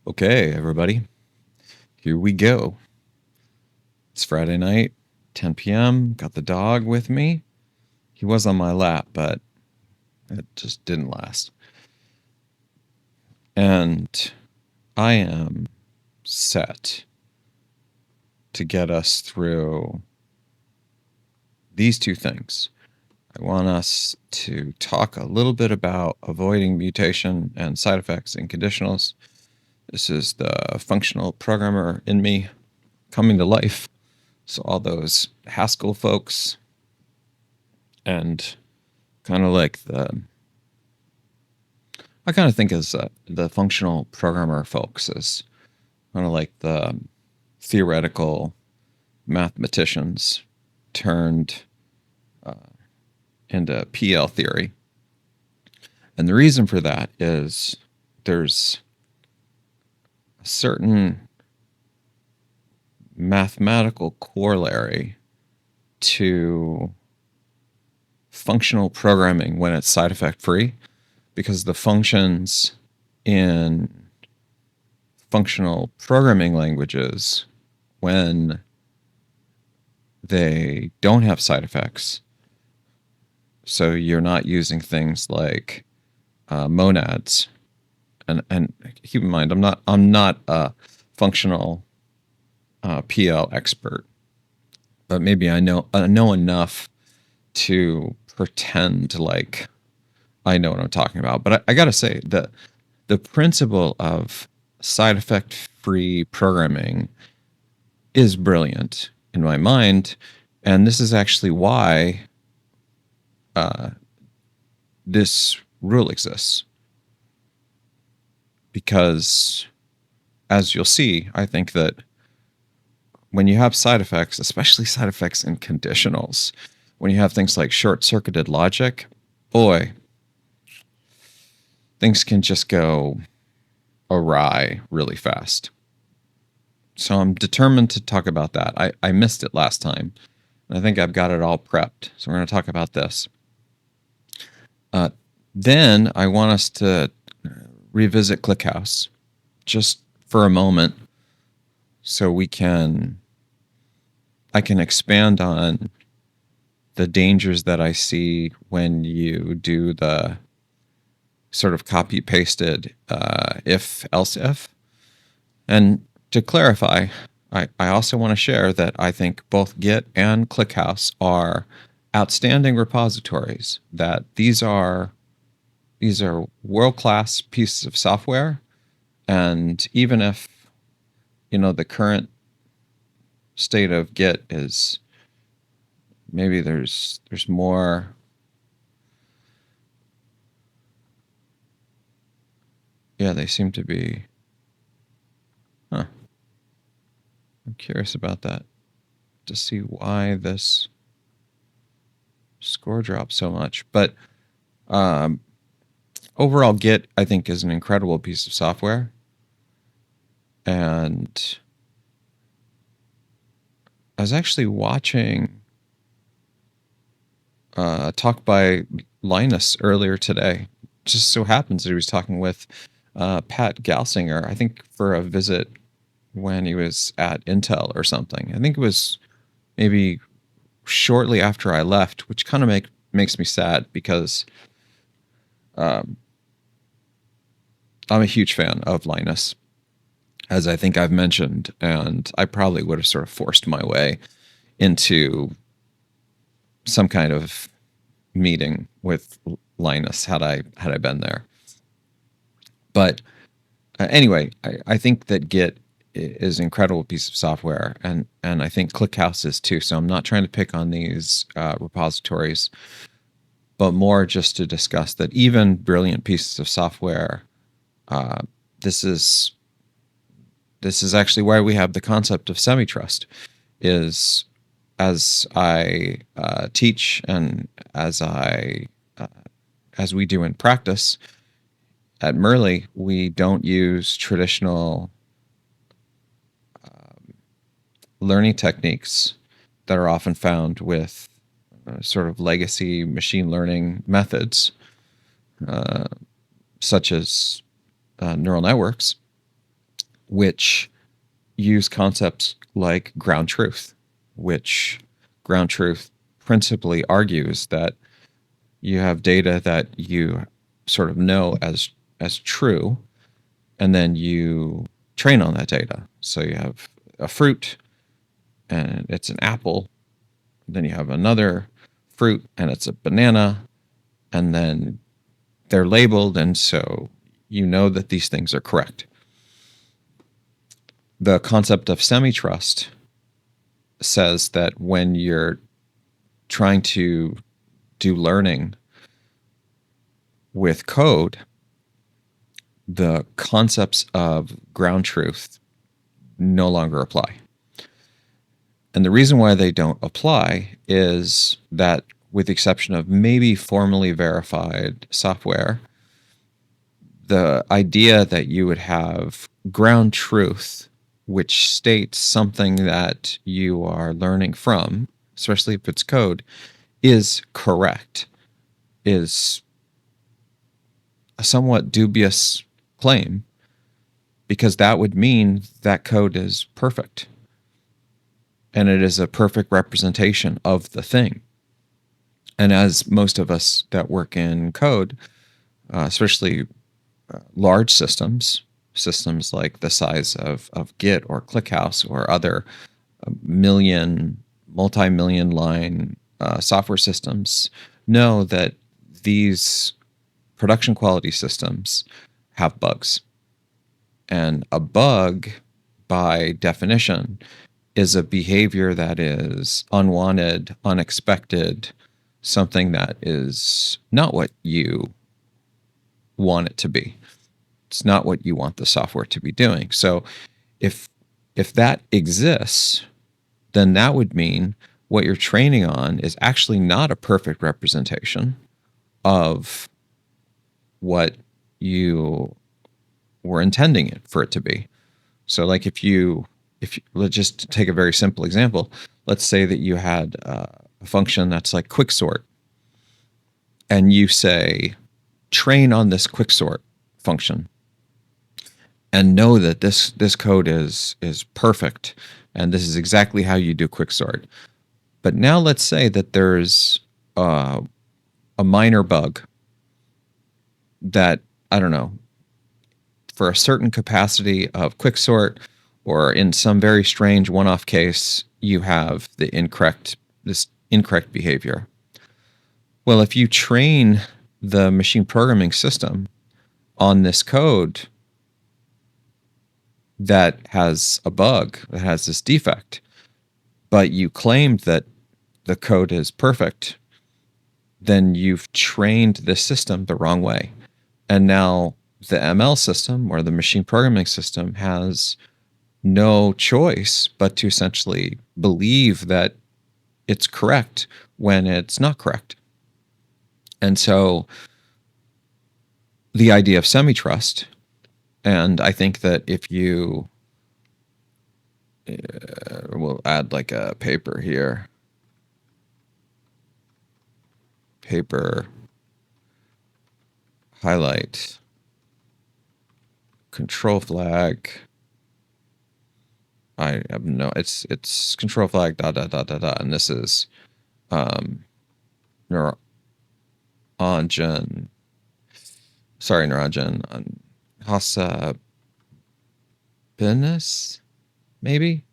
Okay, everybody, here we go. It's Friday night, 10 p.m. Got the dog with me. He was on my lap, but it just didn't last. And I am set to get us through these two things. I want us to talk a little bit about avoiding mutation and side effects in conditionals. This is the functional programmer in me coming to life. So all those Haskell folks and kind of like I kind of think as the functional programmer folks as kind of like the theoretical mathematicians turned into PL theory. And the reason for that is there's a certain mathematical corollary to functional programming when it's side effect free, because the functions in functional programming languages, when they don't have side effects, so you're not using things like monads, and keep in mind, I'm not a functional PL expert, but maybe I know enough to pretend like I know what I'm talking about. But I got to say that the principle of side effect free programming is brilliant in my mind. And this is actually why this rule exists. Because as you'll see, I think that when you have side effects, especially side effects in conditionals, when you have things like short-circuited logic, boy, things can just go awry really fast. So I'm determined to talk about that. I missed it last time, and I think I've got it all prepped. So we're going to talk about this. Then I want us to revisit ClickHouse just for a moment, so I can expand on the dangers that I see when you do the sort of copy pasted if else if. And to clarify, I also want to share that I think both Git and ClickHouse are outstanding repositories, that these are world-class pieces of software. And even if, the current state of Git is maybe there's more they seem to be. I'm curious about that, to see why this score dropped so much. But overall, Git, I think, is an incredible piece of software. And I was actually watching a talk by Linus earlier today. It just so happens that he was talking with Pat Galsinger, I think for a visit when he was at Intel or something. I think it was maybe shortly after I left, which kind of makes me sad, because I'm a huge fan of Linus, as I think I've mentioned, and I probably would have sort of forced my way into some kind of meeting with Linus had I been there. But anyway, I think that Git is an incredible piece of software, and I think ClickHouse is too. So I'm not trying to pick on these repositories, but more just to discuss that even brilliant pieces of software, this is actually why we have the concept of semi-trust. Is, as I teach and as we do in practice at Merle, we don't use traditional learning techniques that are often found with sort of legacy machine learning methods, such as neural networks. which use concepts like ground truth, which ground truth principally argues that you have data that you sort of know as true, and then you train on that data. So you have a fruit and it's an apple, then you have another fruit and it's a banana, and then they're labeled, and so you know that these things are correct. The concept of semi-trust says that when you're trying to do learning with code, the concepts of ground truth no longer apply. And the reason why they don't apply is that, with the exception of maybe formally verified software, the idea that you would have ground truth, which states something that you are learning from, especially if it's code, is correct, is a somewhat dubious claim, because that would mean that code is perfect and it is a perfect representation of the thing. And as most of us that work in code, especially large systems like the size of Git or ClickHouse or other multi-million line software systems, know that these production quality systems have bugs. And a bug, by definition, is a behavior that is unwanted, unexpected, something that is not what you want it to be. It's not what you want the software to be doing. So if that exists, then that would mean what you're training on is actually not a perfect representation of what you were intending it for it to be. So like if you let's just take a very simple example. Let's say that you had a function that's like quicksort, and you say, train on this quicksort function and know that this code is perfect and this is exactly how you do quicksort. But now let's say that there's a minor bug that, I don't know, for a certain capacity of quicksort, or in some very strange one-off case, you have this incorrect behavior. Well, if you train the machine programming system on this code that has a bug, that has this defect, but you claimed that the code is perfect, then you've trained this system the wrong way. And now the ML system, or the machine programming system, has no choice but to essentially believe that it's correct when it's not correct. And so the idea of semi-trust, and I think that if you we'll add like a paper here, paper highlight control flag. I have no, it's control flag ... and this is Neurogen. Sorry, Neurogen. Hasa Business, maybe,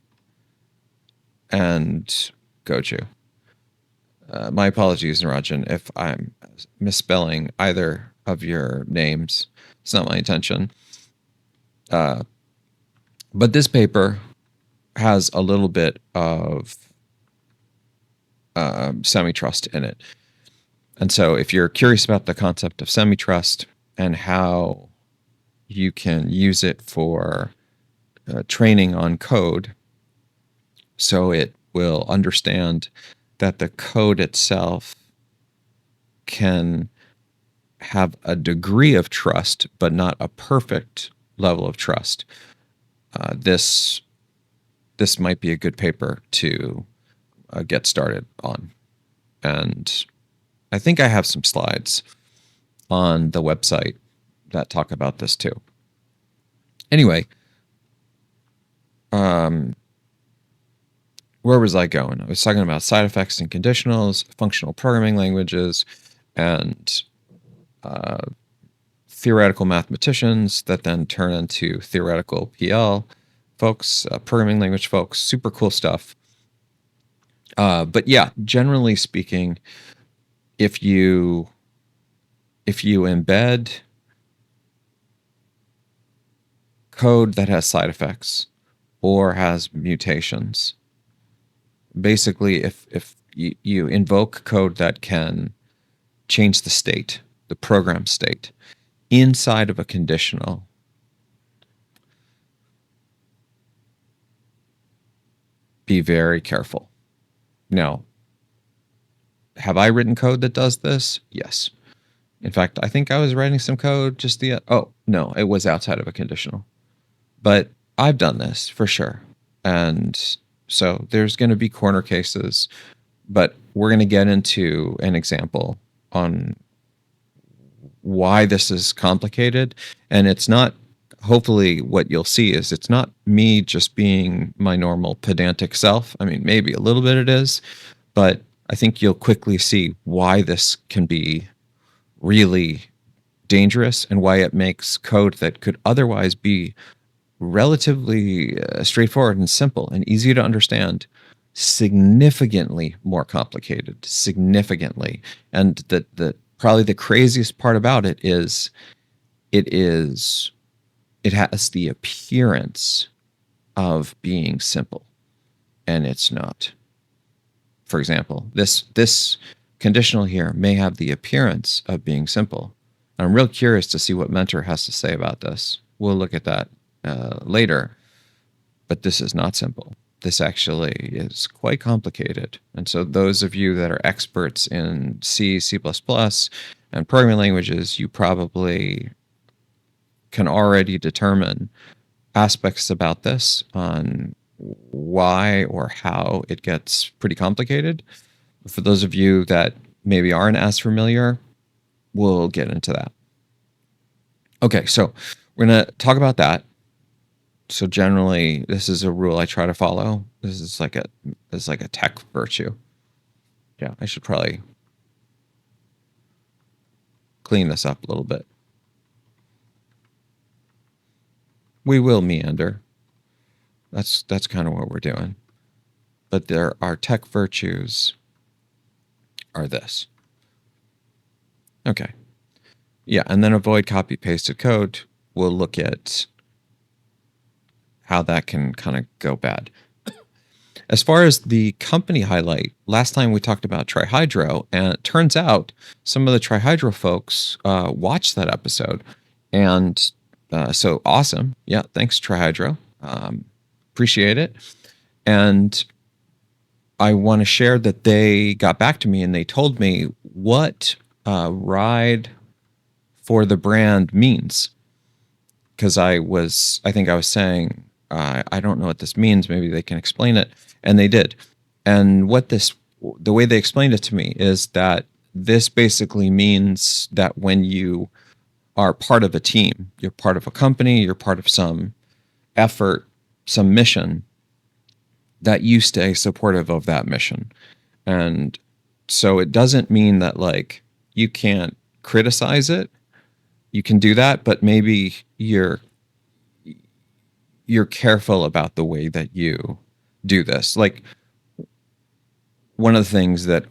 and Goju. My apologies, Neurogen, if I'm misspelling either of your names. It's not my intention. But this paper has a little bit of semi-trust in it. And so if you're curious about the concept of semi-trust and how you can use it for training on code, so it will understand that the code itself can have a degree of trust, but not a perfect level of trust, this might be a good paper to get started on. And I think I have some slides on the website that talk about this too. Anyway, um, where was I going? I was talking about side effects and conditionals, functional programming languages, and uh, theoretical mathematicians that then turn into theoretical PL folks, programming language folks. Super cool stuff. But yeah, generally speaking, if you embed code that has side effects or has mutations, basically if you invoke code that can change the state, the program state, inside of a conditional, be very careful. Now, have I written code that does this? Yes. In fact, I think I was writing some code just oh, no, it was outside of a conditional. But I've done this for sure. And so there's going to be corner cases, but we're going to get into an example on why this is complicated. And it's not, hopefully, what you'll see is it's not me just being my normal pedantic self. I mean, maybe a little bit it is, but I think you'll quickly see why this can be really dangerous and why it makes code that could otherwise be relatively straightforward and simple and easy to understand significantly more complicated, significantly. And the probably the craziest part about it is it has the appearance of being simple, and it's not. For example, this conditional here may have the appearance of being simple. I'm real curious to see what Mentor has to say about this. We'll look at that later, but this is not simple. This actually is quite complicated. And so those of you that are experts in C, C++, and programming languages, you probably can already determine aspects about this on why or how it gets pretty complicated. For those of you that maybe aren't as familiar, we'll get into that. Okay, so we're going to talk about that. So generally, this is a rule I try to follow. This is like a tech virtue. Yeah, I should probably clean this up a little bit. We will meander. That's kind of what we're doing. But our tech virtues are this. Okay. Yeah, and then avoid copy pasted code. We'll look at how that can kind of go bad. As far as the company highlight, last time we talked about Trihydro, and it turns out some of the Trihydro folks watched that episode. And so awesome. Yeah, thanks, Trihydro. Appreciate it. And I want to share that they got back to me and they told me what ride for the brand means. Because I think I was saying, I don't know what this means. Maybe they can explain it. And they did. And the way they explained it to me is that this basically means that when you are part of a team, you're part of a company, you're part of some effort, some mission, that you stay supportive of that mission. And so it doesn't mean that like you can't criticize it. You can do that, but maybe you're careful about the way that you do this. Like one of the things that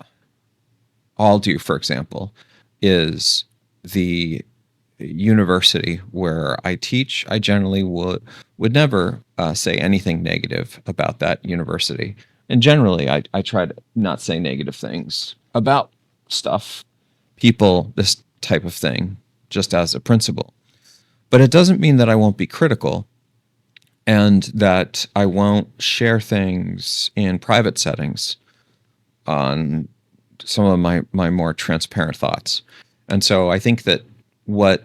I'll do, for example, is the university where I teach, I generally would never say anything negative about that university. And generally, I try to not say negative things about stuff, people, this type of thing, just as a principle. But it doesn't mean that I won't be critical and that I won't share things in private settings on some of my more transparent thoughts. And so I think that what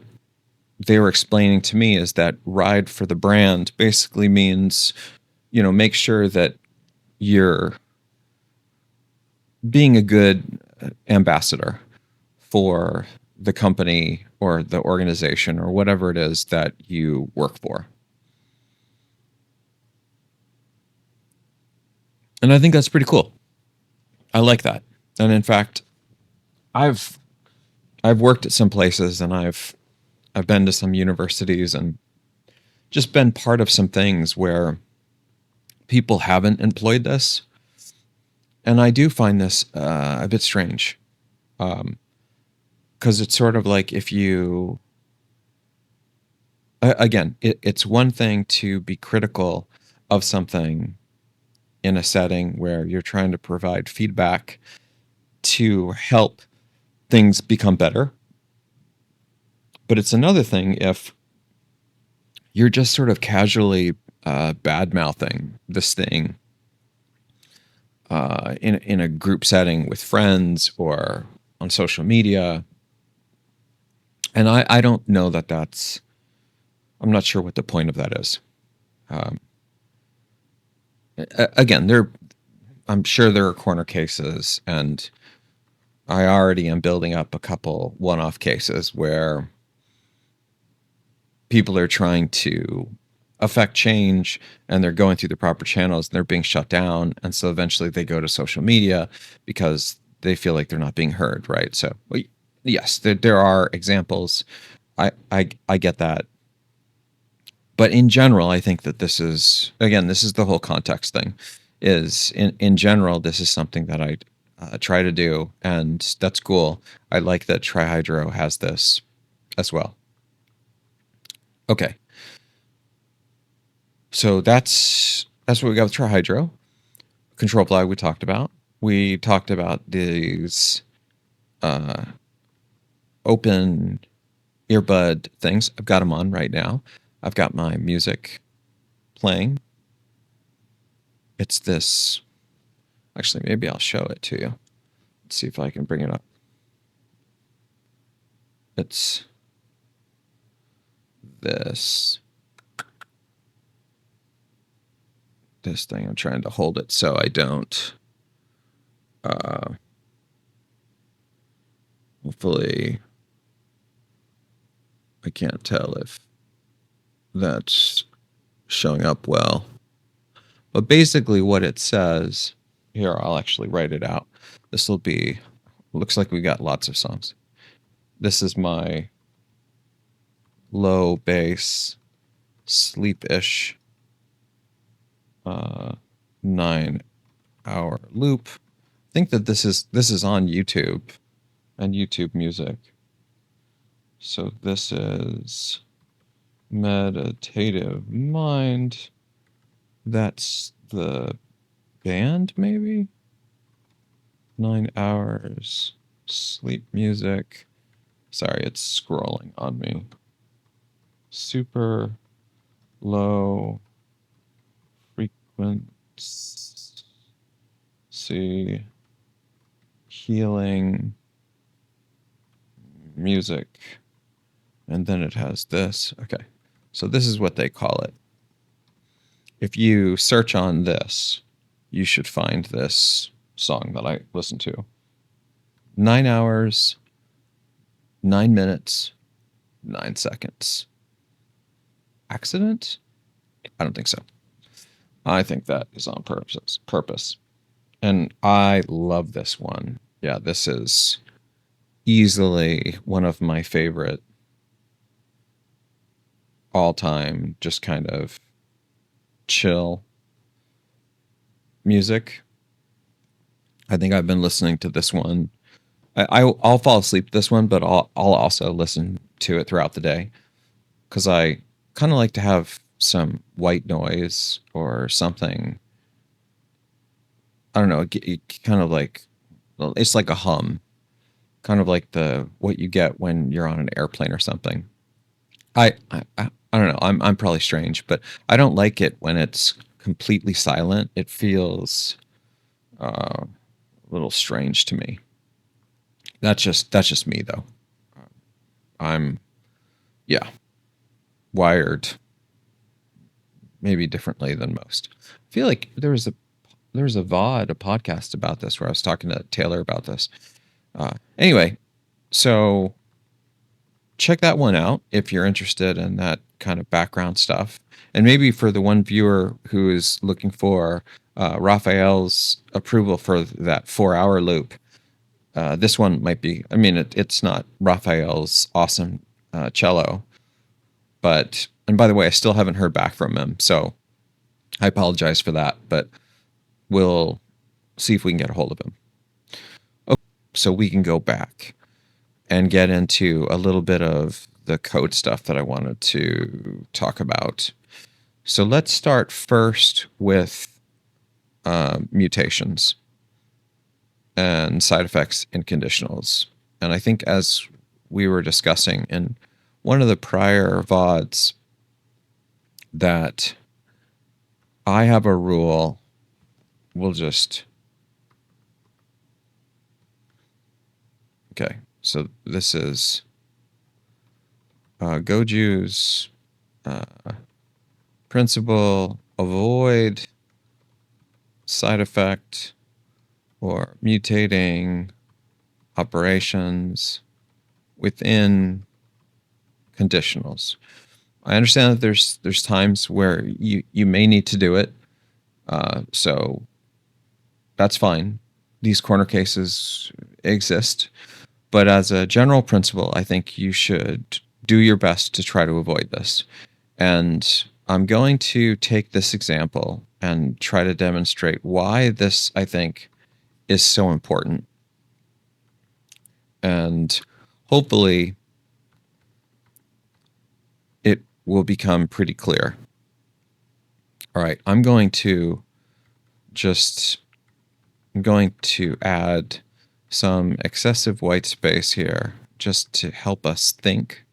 they were explaining to me is that ride for the brand basically means, make sure that you're being a good ambassador for the company or the organization or whatever it is that you work for. And I think that's pretty cool. I like that. And in fact, I've I've worked at some places, and I've been to some universities and just been part of some things where people haven't employed this. And I do find this a bit strange, because it's sort of like if you, again, it's one thing to be critical of something in a setting where you're trying to provide feedback to help things become better. But it's another thing if you're just sort of casually bad mouthing this thing in a group setting with friends or on social media. And I don't know that that's, I'm not sure what the point of that is. Um, Again, I'm sure there are corner cases, and I already am building up a couple one-off cases where people are trying to affect change and they're going through the proper channels and they're being shut down. And so eventually they go to social media because they feel like they're not being heard, right? So, yes, there are examples. I get that. But in general, I think that this is, again, this is the whole context thing. Is in general, this is something that I try to do, and that's cool. I like that TriHydro has this as well. Okay, so that's what we got with TriHydro. Control flag we talked about. We talked about these uh, open earbud things. I've got them on right now. I've got my music playing. It's this. Actually, maybe I'll show it to you. Let's see if I can bring it up. It's this thing. I'm trying to hold it so I don't. Hopefully, I can't tell if that's showing up well. But basically, what it says here, I'll actually write it out. This will be. Looks like we got lots of songs. This is my low bass, sleep-ish 9-hour loop. I think that this is on YouTube and YouTube Music. So this is Meditative Mind. That's the band, maybe? 9 hours sleep music. Sorry, it's scrolling on me. Super low frequency healing music. And then it has this. Okay. So this is what they call it. If you search on this, you should find this song that I listened to. 9 hours, 9 minutes, 9 seconds. Accident? I don't think so. I think that is on purpose. And I love this one. Yeah, this is easily one of my favorite all-time, just kind of chill music. I think I've been listening to this one. I'll fall asleep to this one, but I'll also listen to it throughout the day because I kind of like to have some white noise or something. I don't know. It kind of like, it's like a hum, kind of like what you get when you're on an airplane or something. I don't know. I'm probably strange, but I don't like it when it's completely silent. It feels a little strange to me. That's just me though. I'm yeah, wired maybe differently than most. I feel like there was a VOD, a podcast about this where I was talking to Taylor about this. Anyway, so check that one out if you're interested in that kind of background stuff. And maybe for the one viewer who is looking for Raphael's approval for that 4-hour loop. This one might be, I mean, it's not Raphael's awesome cello, and by the way, I still haven't heard back from him, so I apologize for that, but we'll see if we can get a hold of him. Okay, so we can go back and get into a little bit of the code stuff that I wanted to talk about. So let's start first with mutations and side effects in conditionals. And I think as we were discussing in one of the prior VODs, that I have a rule. We'll just... Okay, so this is Goju's principle: avoid side effect or mutating operations within conditionals. I understand that there's times where you may need to do it, so that's fine. These corner cases exist, but as a general principle, I think you should do your best to try to avoid this. And I'm going to take this example and try to demonstrate why this, I think, is so important. And hopefully it will become pretty clear. All right, I'm going to add some excessive white space here just to help us think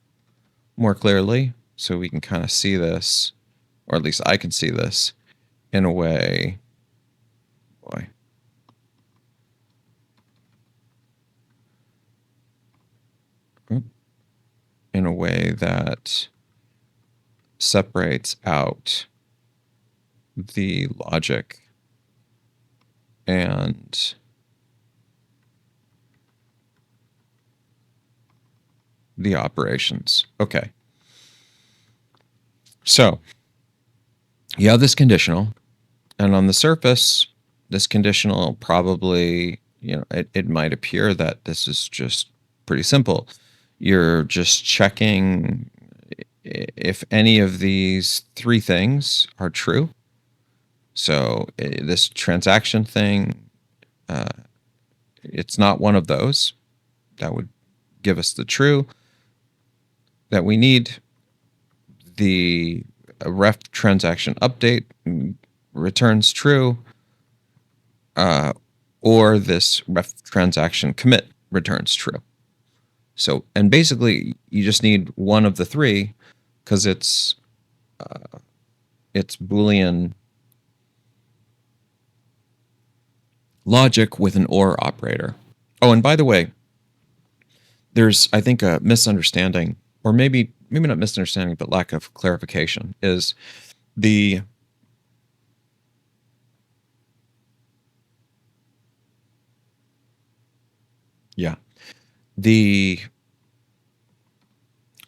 more clearly, so we can kind of see this, or at least I can see this in a way. Boy. In a way that separates out the logic and the operations. Okay. So you have this conditional, and on the surface, this conditional probably, it might appear that this is just pretty simple. You're just checking if any of these three things are true. So this transaction thing, it's not one of those. That would give us the true that we need. The ref transaction update returns true, or this ref transaction commit returns true. So, and basically you just need one of the three, because it's Boolean logic with an or operator. Oh, and by the way, there's, I think, a misunderstanding, or maybe not misunderstanding, but lack of clarification, is the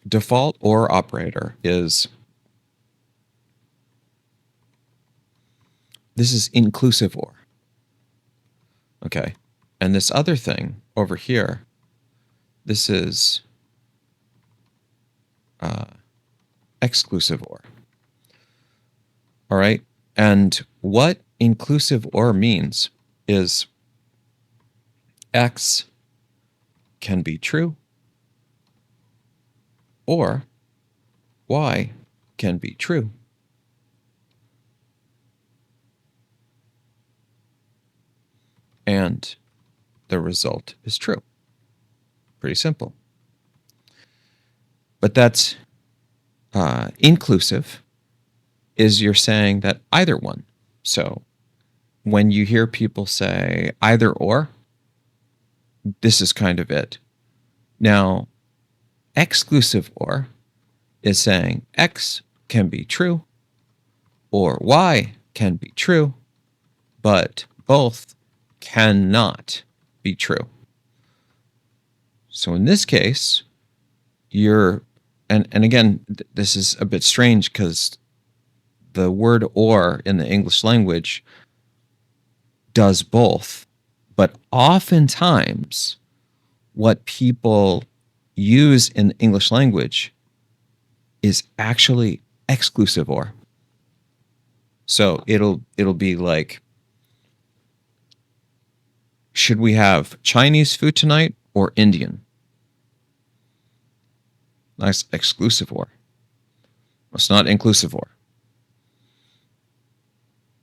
default or operator is, this is inclusive or. Okay. And this other thing over here, this is exclusive or. All right. And what inclusive or means is X can be true, or Y can be true. And the result is true. Pretty simple. But that's inclusive, is you're saying that either one. So when you hear people say either or, this is kind of it. Now, exclusive or is saying X can be true or Y can be true, but both cannot be true. So in this case, and again, this is a bit strange because the word or in the English language does both. But oftentimes, what people use in the English language is actually exclusive or. So it'll be like, should we have Chinese food tonight or Indian? Nice exclusive or. It's not inclusive or.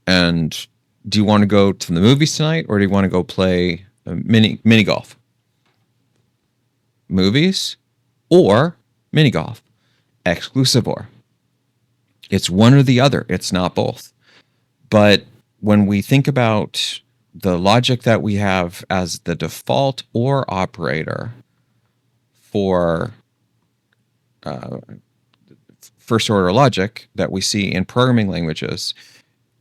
And do you want to go to the movies tonight, or do you want to go play mini golf? Movies or mini golf. Exclusive or. It's one or the other. It's not both. But when we think about the logic that we have as the default or operator for first order logic that we see in programming languages,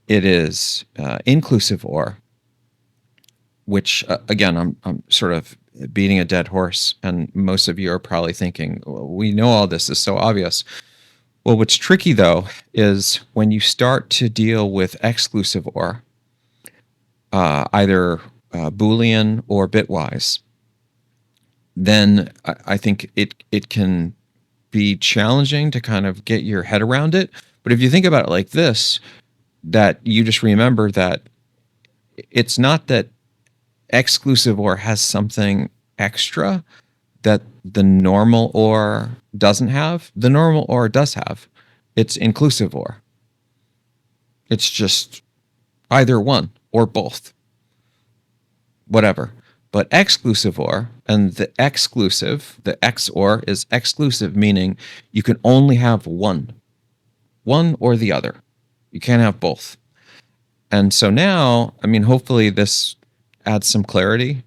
it is inclusive or, which again, I'm sort of beating a dead horse, and most of you are probably thinking, well, we know all this is so obvious. Well, what's tricky though is when you start to deal with exclusive or, either Boolean or bitwise, then I think it can be challenging to kind of get your head around it. But if you think about it like this, that you just remember that it's not that exclusive or has something extra that the normal or doesn't have. The normal or does have. It's inclusive or. It's just either one or both. Whatever. But exclusive or, and the exclusive, the XOR is exclusive, meaning you can only have one or the other. You can't have both. And so now, I mean, hopefully this adds some clarity.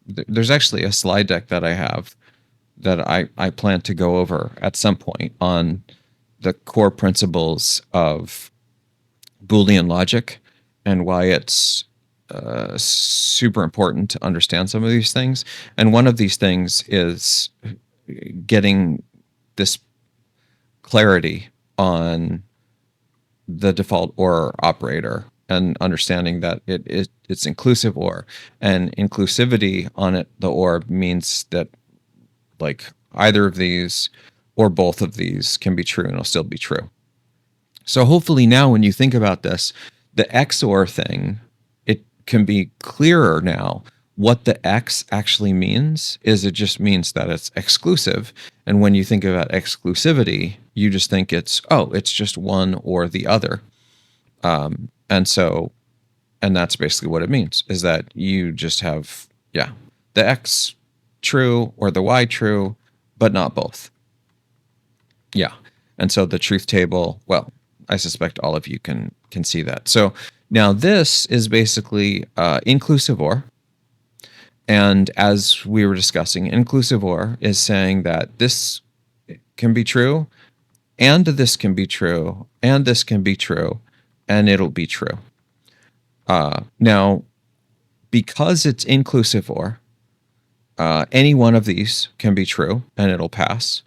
There's actually a slide deck that I have that I plan to go over at some point on the core principles of Boolean logic and why it's super important to understand some of these things. And one of these things is getting this clarity on the default or operator and understanding that it's inclusive or, and inclusivity on it, the or means that like either of these or both of these can be true and it'll still be true. So hopefully now when you think about this, the XOR thing, it can be clearer now. What the X actually means is it just means that it's exclusive. And when you think about exclusivity, you just think it's just one or the other. And that's basically what it means, is that you just have, the X true or the Y true, but not both. Yeah. And so the truth table, well, I suspect all of you can see that. So now this is basically inclusive or. And as we were discussing, inclusive or is saying that this can be true, and this can be true, and this can be true, and it'll be true. Now, because it's inclusive or, any one of these can be true, and it'll pass.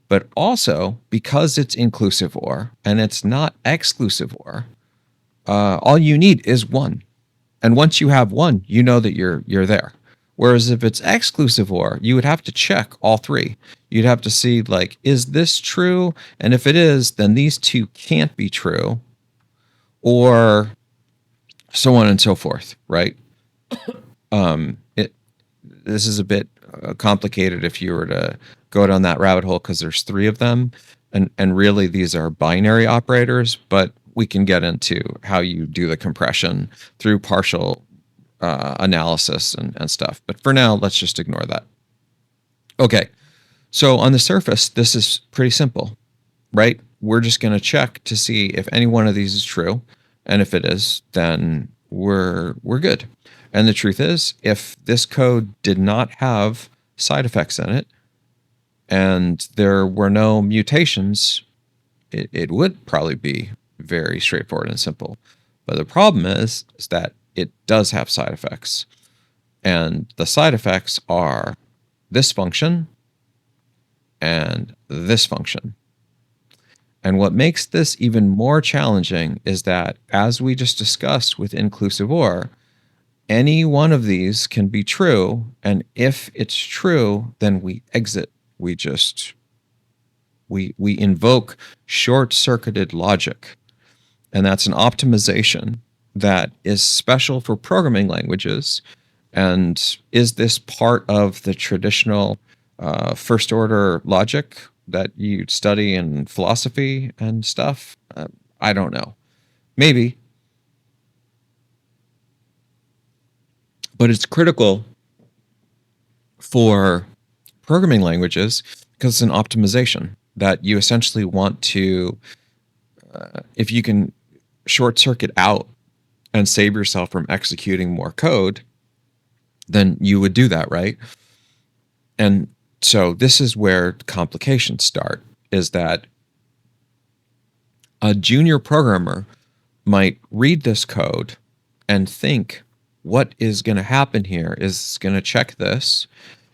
But also, because it's inclusive or, and it's not exclusive or, all you need is one. And once you have one, you know that you're there. Whereas if it's exclusive or, you would have to check all three. You'd have to see, like, is this true? And if it is, then these two can't be true, or so on and so forth, right? This is a bit complicated if you were to go down that rabbit hole, because there's three of them, and really these are binary operators, but we can get into how you do the compression through partial analysis and stuff. But for now, let's just ignore that. Okay, so on the surface, this is pretty simple, right? We're just going to check to see if any one of these is true, and if it is, then we're good. And the truth is, if this code did not have side effects in it, and there were no mutations, it would probably be very straightforward and simple. But the problem is that it does have side effects. And the side effects are this function and this function. And what makes this even more challenging is that, as we just discussed with inclusive OR, any one of these can be true. And if it's true, then we exit. We invoke short-circuited logic. And that's an optimization that is special for programming languages. And is this part of the traditional first-order logic that you study in philosophy and stuff? I don't know. Maybe. But it's critical for programming languages because it's an optimization that you essentially want to, if you can short circuit out and save yourself from executing more code, then you would do that, right? And so this is where complications start, is that a junior programmer might read this code and think, what is going to happen here is going to check this,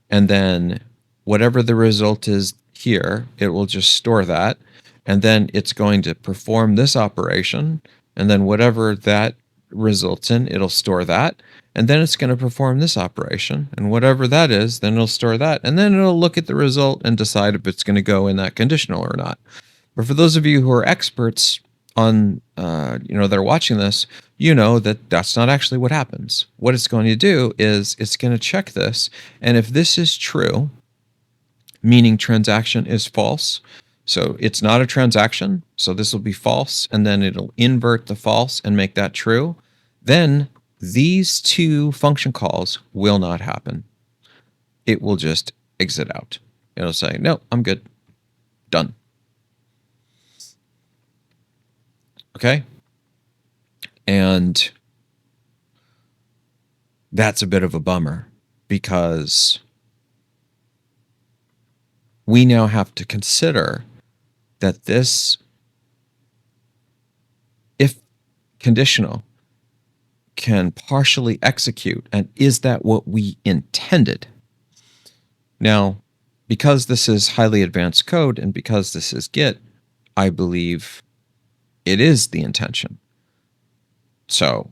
and then whatever the result is here, it will just store that, and then it's going to perform this operation, and then whatever that results in, it'll store that, and then it's going to perform this operation, and whatever that is, then it'll store that, and then it'll look at the result and decide if it's going to go in that conditional or not. But for those of you who are experts on, that are watching this, you know that that's not actually what happens. What it's going to do is it's going to check this, and if this is true, meaning transaction is false, so it's not a transaction, so this will be false, and then it'll invert the false and make that true, then these two function calls will not happen. It will just exit out. It'll say, no, I'm good. Done. Okay? And that's a bit of a bummer because we now have to consider that this, if conditional, can partially execute, and is that what we intended? Now, because this is highly advanced code and because this is Git, I believe it is the intention. So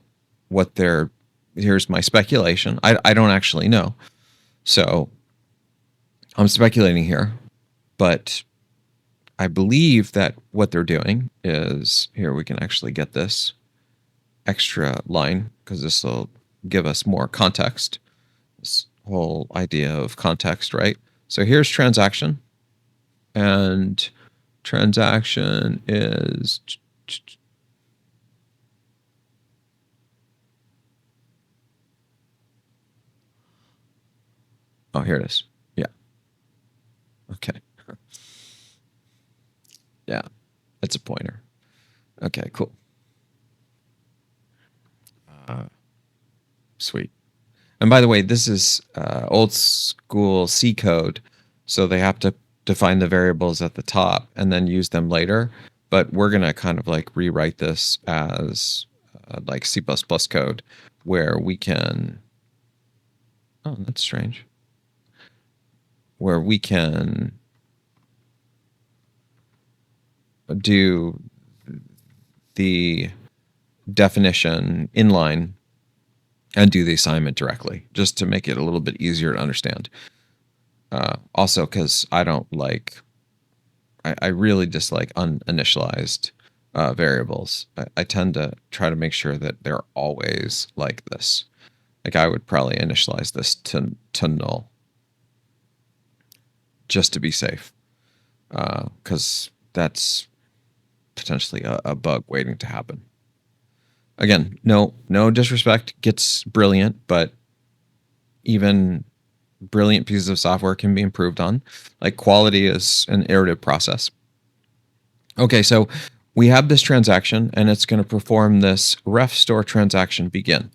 here's my speculation. I don't actually know. So I'm speculating here, but I believe that what they're doing is, here we can actually get this extra line because this will give us more context. This whole idea of context, right? So here's transaction, and transaction is oh, here it is. Yeah. Okay. Yeah, it's a pointer. Okay, cool. Sweet. And by the way, this is old school C code, so they have to define the variables at the top and then use them later. But we're going to kind of like rewrite this as like C++ code where we can, oh, that's strange, where we can do the definition inline and do the assignment directly, just to make it a little bit easier to understand. Also, because I don't like, I really dislike uninitialized variables. I tend to try to make sure that they're always like this. Like I would probably initialize this to null, just to be safe, because that's potentially a bug waiting to happen. Again, no disrespect, Git's brilliant, but even brilliant pieces of software can be improved on. Like quality is an iterative process. Okay, so we have this transaction and it's going to perform this ref store transaction begin.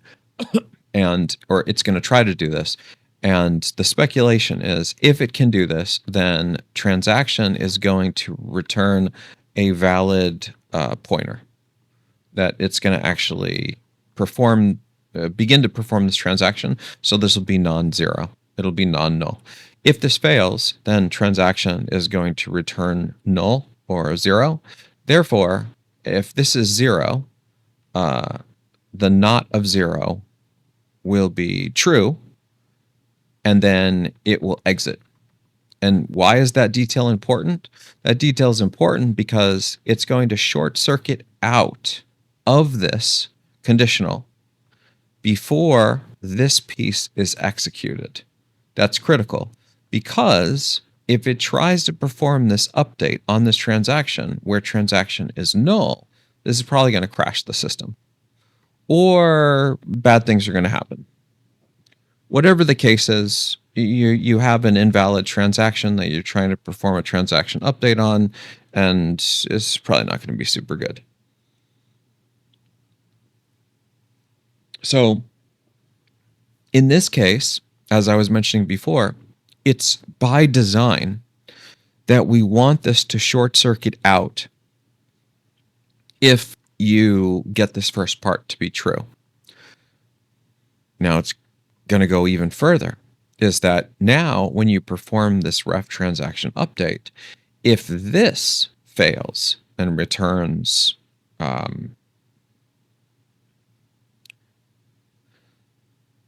Or it's going to try to do this. And the speculation is if it can do this, then transaction is going to return a valid pointer. That it's going to actually begin to perform this transaction. So this will be non-zero. It'll be non-null. If this fails, then transaction is going to return null or 0. Therefore, if this is 0, the not of 0 will be true, and then it will exit. And why is that detail important? That detail is important because it's going to short circuit out of this conditional before this piece is executed. That's critical because if it tries to perform this update on this transaction where transaction is null, this is probably going to crash the system or bad things are going to happen. Whatever the case is, you have an invalid transaction that you're trying to perform a transaction update on, and it's probably not going to be super good. So in this case, as I was mentioning before, it's by design that we want this to short circuit out if you get this first part to be true. Now it's going to go even further, is that now when you perform this ref transaction update, if this fails and returns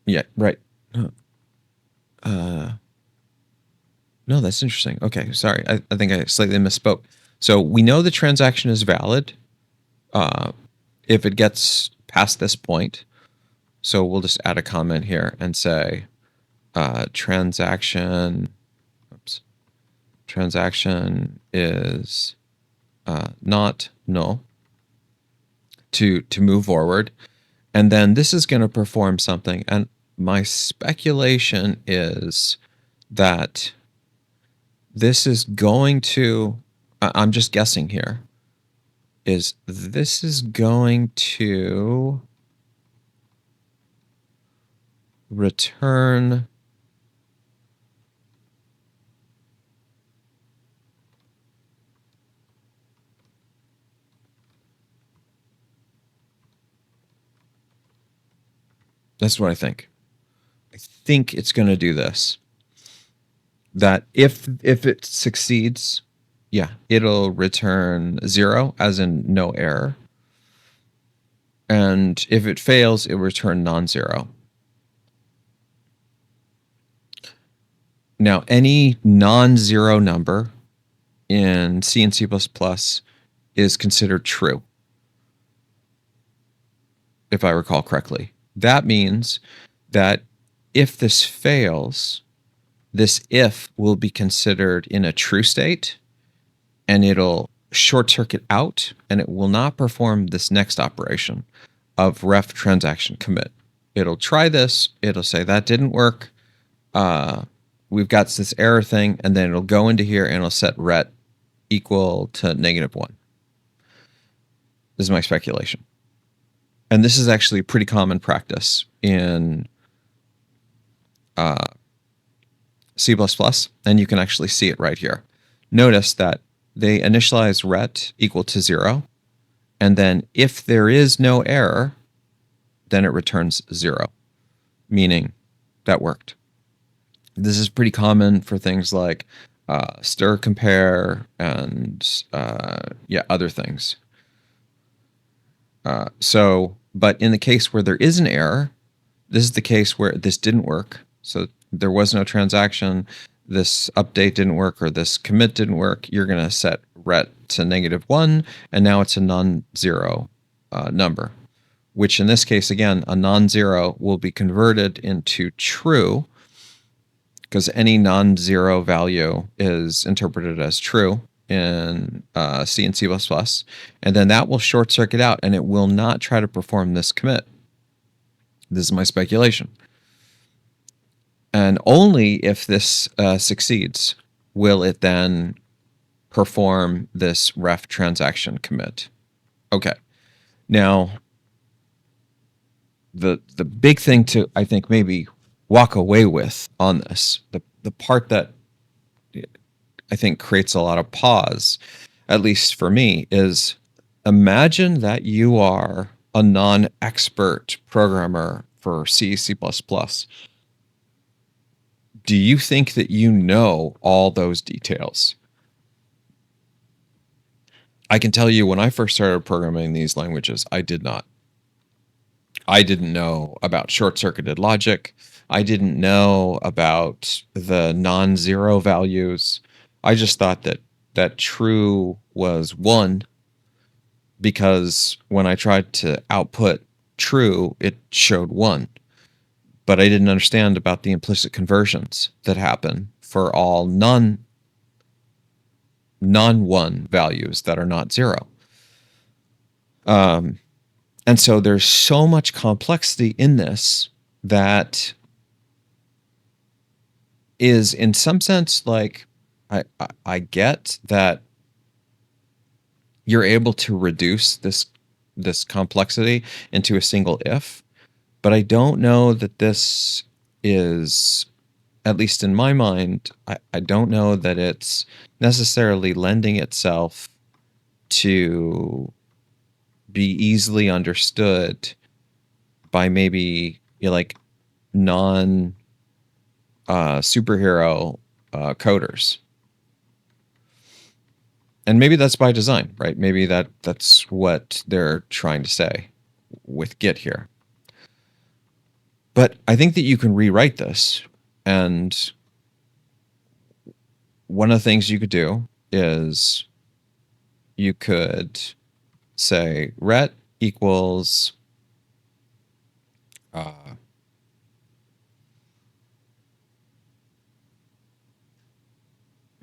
yeah, right. No, that's interesting. Okay, sorry. I think I slightly misspoke. So we know the transaction is valid if it gets past this point. So we'll just add a comment here and say transaction is not null to move forward. And then this is going to perform something. And my speculation is that this is going to, I'm just guessing here, is this is going to return that's what I think. I think it's going to do this. That if it succeeds, yeah, it'll return 0, as in no error. And if it fails, it'll return non-zero. Now, any non-zero number in C and C++ is considered true, if I recall correctly. That means that if this fails, this if will be considered in a true state, and it'll short circuit out, and it will not perform this next operation of ref transaction commit. It'll try this. It'll say that didn't work. We've got this error thing, and then it'll go into here and it'll set ret equal to -1. This is my speculation. And this is actually pretty common practice in C++, and you can actually see it right here. Notice that they initialize ret equal to 0, and then if there is no error, then it returns 0, meaning that worked. This is pretty common for things like stir compare and other things. But in the case where there is an error, this is the case where this didn't work. So there was no transaction, this update didn't work, or this commit didn't work. You're going to set ret to -1, and now it's a non-zero number, which in this case, again, a non-zero will be converted into true because any non-zero value is interpreted as true in C and C++, and then that will short circuit out, and it will not try to perform this commit. This is my speculation. And only if this succeeds will it then perform this ref transaction commit. Okay. Now, the big thing to, I think, maybe walk away with on this, the part that I think creates a lot of pause, at least for me, is imagine that you are a non-expert programmer for C, C++. Do you think that you know all those details? I can tell you when I first started programming these languages, I did not. I didn't know about short-circuited logic. I didn't know about the non-zero values. I just thought that true was 1 because when I tried to output true, it showed 1. But I didn't understand about the implicit conversions that happen for all non-1 values that are not 0. And so there's so much complexity in this that is in some sense like I get that you're able to reduce this complexity into a single if, but I don't know that this is, at least in my mind, I don't know that it's necessarily lending itself to be easily understood by maybe like non superhero coders. And maybe that's by design, right? Maybe that's what they're trying to say with Git here. But I think that you can rewrite this. And one of the things you could do is you could say ret equals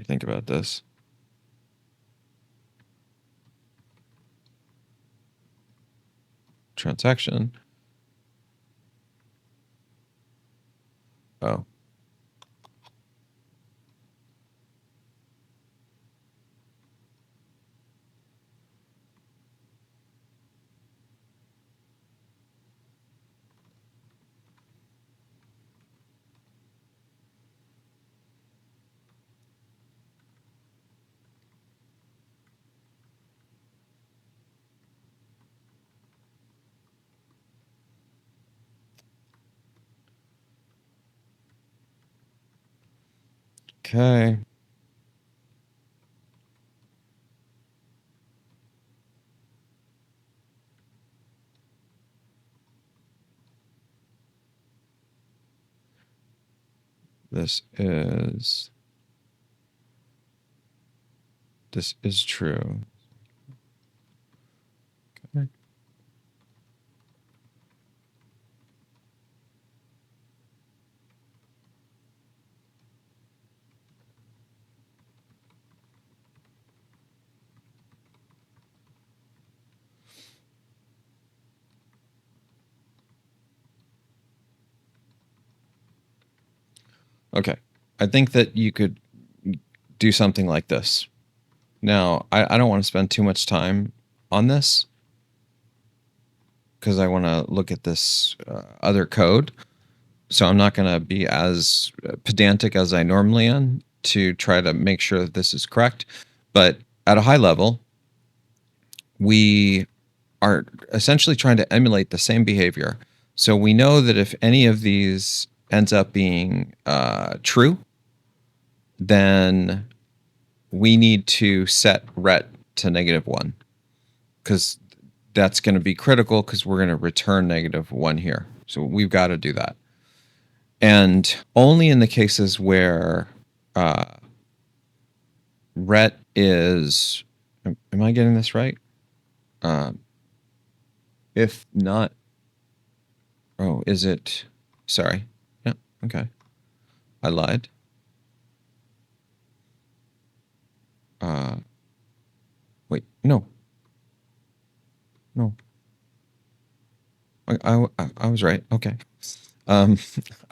think about this. Transaction. Oh. Okay. This is true. Okay. Okay. I think that you could do something like this. Now, I don't want to spend too much time on this because I want to look at this other code. So I'm not going to be as pedantic as I normally am to try to make sure that this is correct. But at a high level, we are essentially trying to emulate the same behavior. So we know that if any of these ends up being true, then we need to set ret to -1 because that's going to be critical because we're going to return -1 here. So we've got to do that. And only in the cases where ret is, am I getting this right? If not, oh, is it, sorry. Yeah, okay. I lied. Wait, no. I was right. Okay. I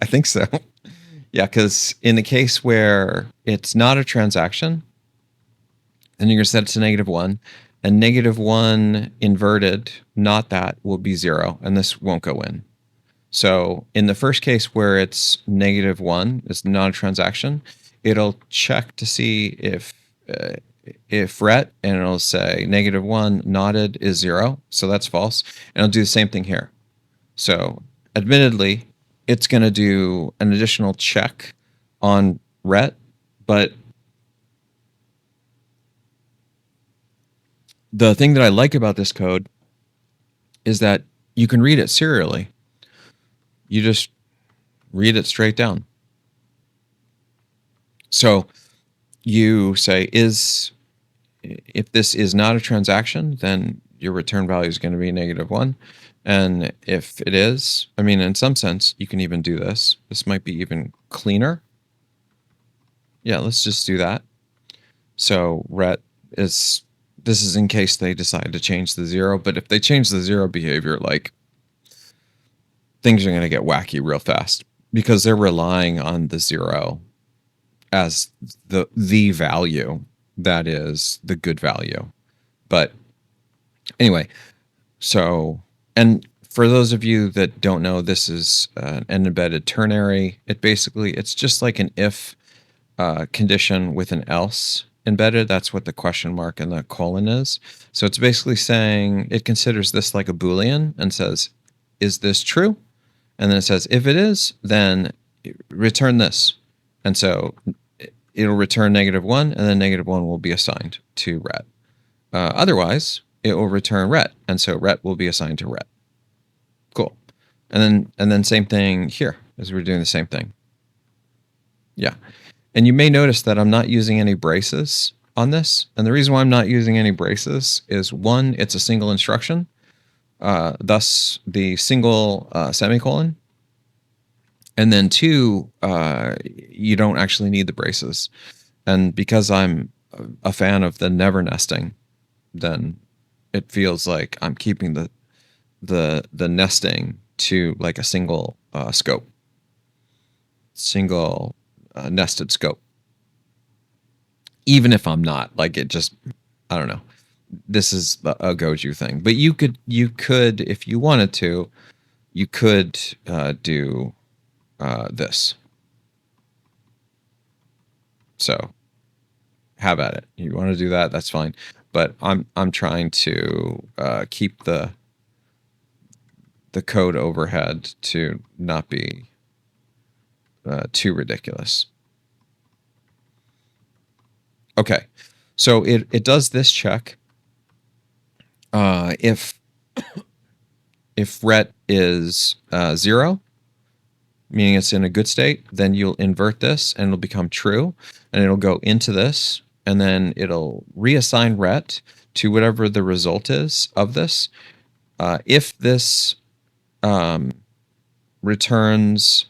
think so. Yeah, because in the case where it's not a transaction, then you're going to set it to -1, and -1 inverted, not that, will be 0, and this won't go in. So in the first case where it's -1, it's not a transaction, it'll check to see if ret, and it'll say -1 knotted is 0, so that's false, and it'll do the same thing here. So admittedly, it's going to do an additional check on ret, but The thing that I like about this code is that you can read it serially. You just read it straight down. So you say, if this is not a transaction, then your return value is going to be -1. And if it is, I mean, in some sense, you can even do this. This might be even cleaner. Yeah, let's just do that. So ret is, this is in case they decide to change the 0. But if they change the 0 behavior, like, things are going to get wacky real fast because they're relying on the 0 as the value that is the good value. But anyway, so, and for those of you that don't know, this is an embedded ternary. It's just like an if condition with an else embedded. That's what the question mark and the colon is. So it's basically saying it considers this like a Boolean and says, is this true? And then it says, if it is, then return this. And so it'll return -1, and then -1 will be assigned to ret. Otherwise, it will return ret, and so ret will be assigned to ret. Cool. And then same thing here, as we're doing the same thing. Yeah. And you may notice that I'm not using any braces on this. And the reason why I'm not using any braces is, one, it's a single instruction, thus the single semicolon. And then two, you don't actually need the braces. And because I'm a fan of the never nesting, then it feels like I'm keeping the nesting to like a single scope, single nested scope. Even if I'm not, like, it just, I don't know. This is a Goju thing, but you could, if you wanted to, you could do this. So have at it. You want to do that, that's fine. But I'm trying to keep the code overhead to not be too ridiculous. Okay, so it does this check. If ret is 0, meaning it's in a good state, then you'll invert this and it'll become true, and it'll go into this, and then it'll reassign ret to whatever the result is of this. If this returns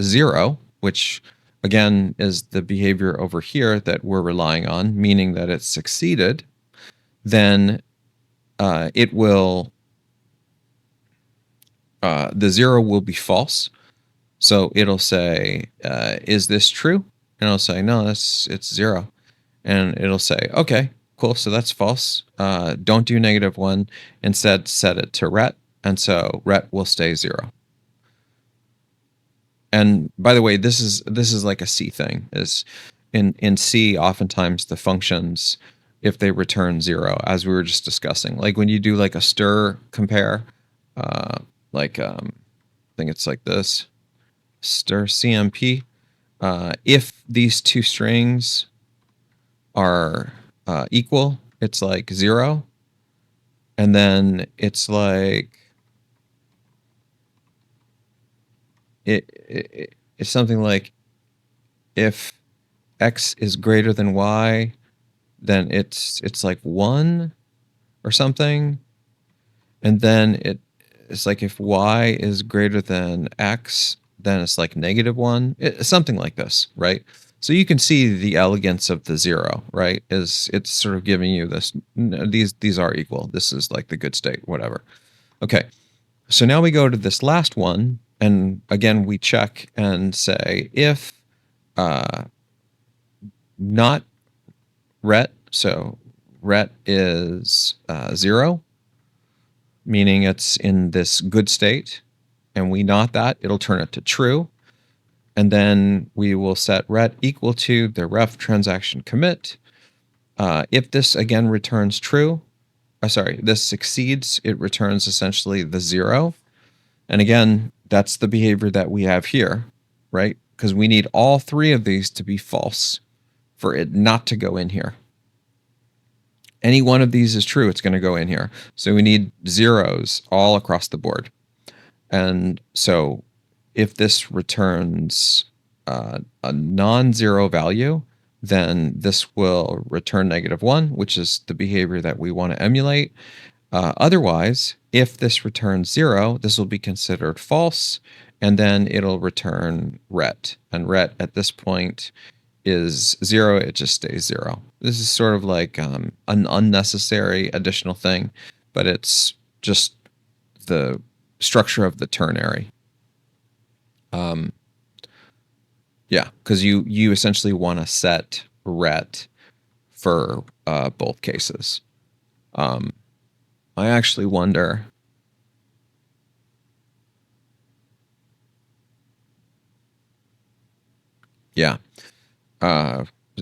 0, which again is the behavior over here that we're relying on, meaning that it's succeeded, then it will, the 0 will be false. So it'll say, is this true? And it'll say, no, it's 0. And it'll say, okay, cool, so that's false. Don't do -1. Instead, set it to ret. And so ret will stay 0. And by the way, this is like a C thing. Is in C, oftentimes the functions, if they return 0, as we were just discussing, like when you do like a stir compare, like I think it's like this, stir CMP. If these two strings are equal, it's like 0, and then it's like it's something like, if x is greater than y, then it's like 1 or something, and then it's like, if y is greater than x, then it's like -1. It's something like this, right? So you can see the elegance of the 0, right? It's sort of giving you this, these are equal. This is like the good state, whatever. Okay, so now we go to this last one, and again we check and say, if not ret, so ret is 0, meaning it's in this good state, and we not that, it'll turn it to true. And then we will set ret equal to the ref transaction commit. If this again returns true, this succeeds, it returns essentially the 0. And again, that's the behavior that we have here, right? Because we need all 3 of these to be false for it not to go in here. any one of these is true, it's going to go in here. So we need zeros all across the board. And so if this returns a non-zero value, then this will return -1, which is the behavior that we want to emulate. Otherwise, if this returns 0, this will be considered false, and then it'll return ret. And ret at this point is 0, it just stays 0. This is sort of like an unnecessary additional thing, but it's just the structure of the ternary. Yeah, because you essentially want to set ret for both cases. I actually wonder. Yeah.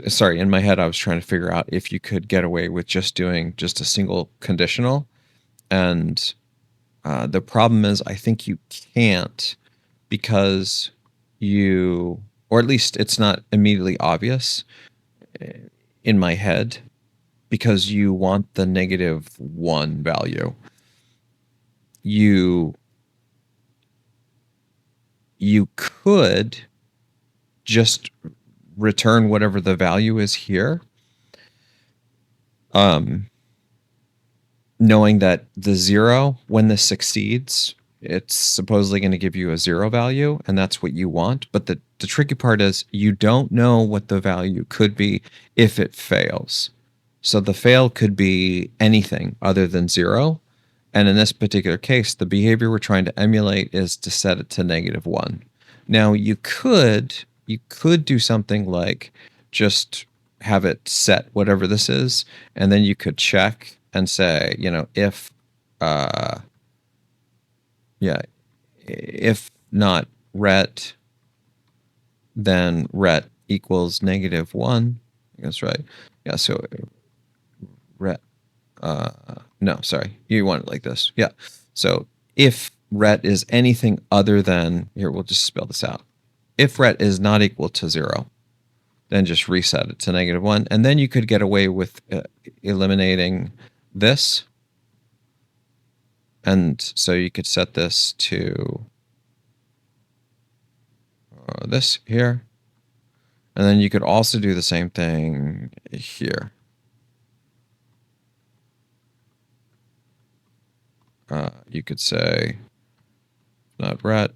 Sorry, in my head, I was trying to figure out if you could get away with just doing just a single conditional. And the problem is, I think you can't, because or at least it's not immediately obvious in my head, because you want the -1 value. You could just return whatever the value is here, knowing that the 0, when this succeeds, it's supposedly going to give you a 0 value, and that's what you want. But the tricky part is you don't know what the value could be if it fails. So the fail could be anything other than 0. And in this particular case, the behavior we're trying to emulate is to set it to -1. Now, you could do something like just have it set whatever this is, and then you could check and say, if if not ret, then ret equals -1. That's right. Yeah, so ret, no, sorry, you want it like this. Yeah, so if ret is anything other than, here, we'll just spell this out. If ret is not equal to 0, then just reset it to -1. And then you could get away with eliminating this. And so you could set this to this here. And then you could also do the same thing here. You could say not ret,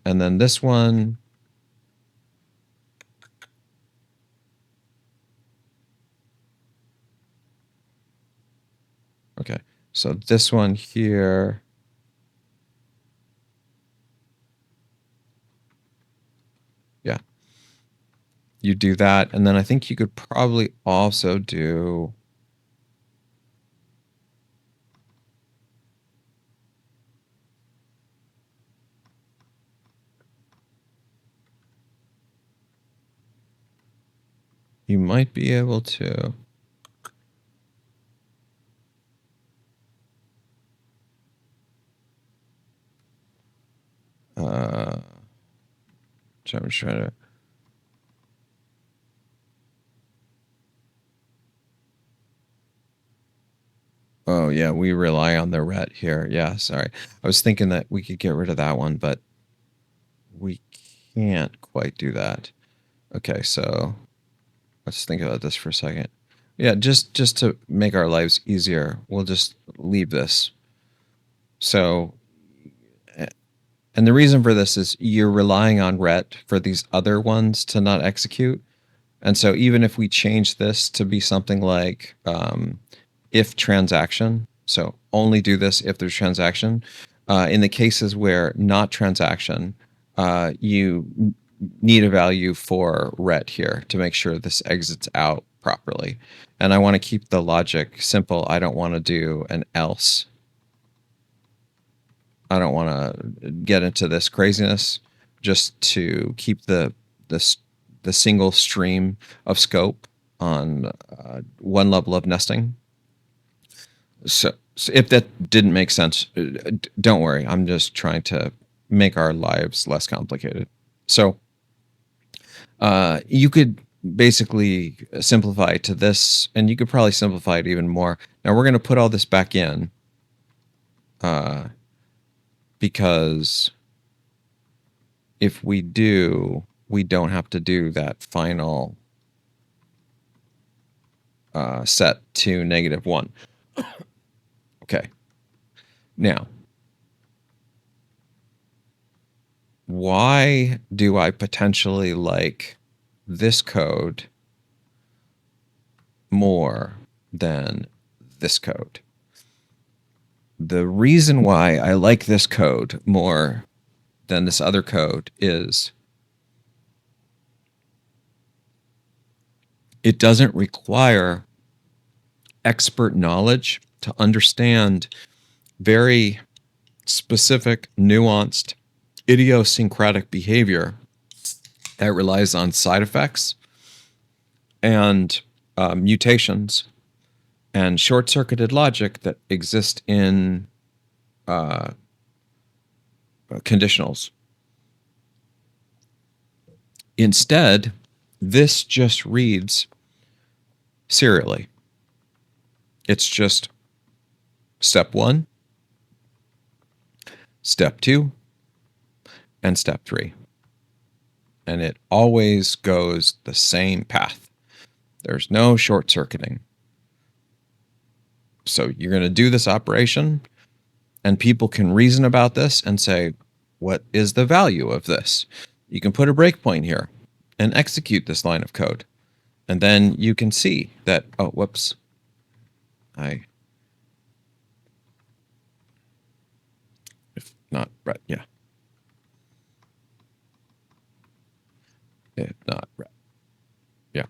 and then this one. Okay, so this one here. Yeah. You do that, and then I think you could probably also do you might be able to I'm trying to oh yeah, we rely on the ret here. Yeah, sorry. I was thinking that we could get rid of that one, but we can't quite do that. Okay, so let's think about this for a second. Yeah, just to make our lives easier, we'll just leave this. So, and the reason for this is you're relying on ret for these other ones to not execute. And so even if we change this to be something like if transaction, so only do this if there's transaction, in the cases where not transaction, you need a value for ret here to make sure this exits out properly. And I want to keep the logic simple. I don't want to do an else. I don't want to get into this craziness, just to keep the single stream of scope on one level of nesting. So if that didn't make sense, don't worry. I'm just trying to make our lives less complicated. So you could basically simplify it to this, and you could probably simplify it even more. Now we're going to put all this back in because if we do, we don't have to do that final set to -1. Okay. Now, why do I potentially like this code more than this code? The reason why I like this code more than this other code is it doesn't require expert knowledge to understand very specific, nuanced, idiosyncratic behavior that relies on side effects and mutations and short-circuited logic that exist in conditionals. Instead, this just reads serially. It's just step 1, step 2, and step 3. And it always goes the same path. There's no short-circuiting. So you're going to do this operation, and people can reason about this and say, what is the value of this? You can put a breakpoint here and execute this line of code. And then you can see that, oh, whoops. If not, right, yeah. If not, right. Yeah.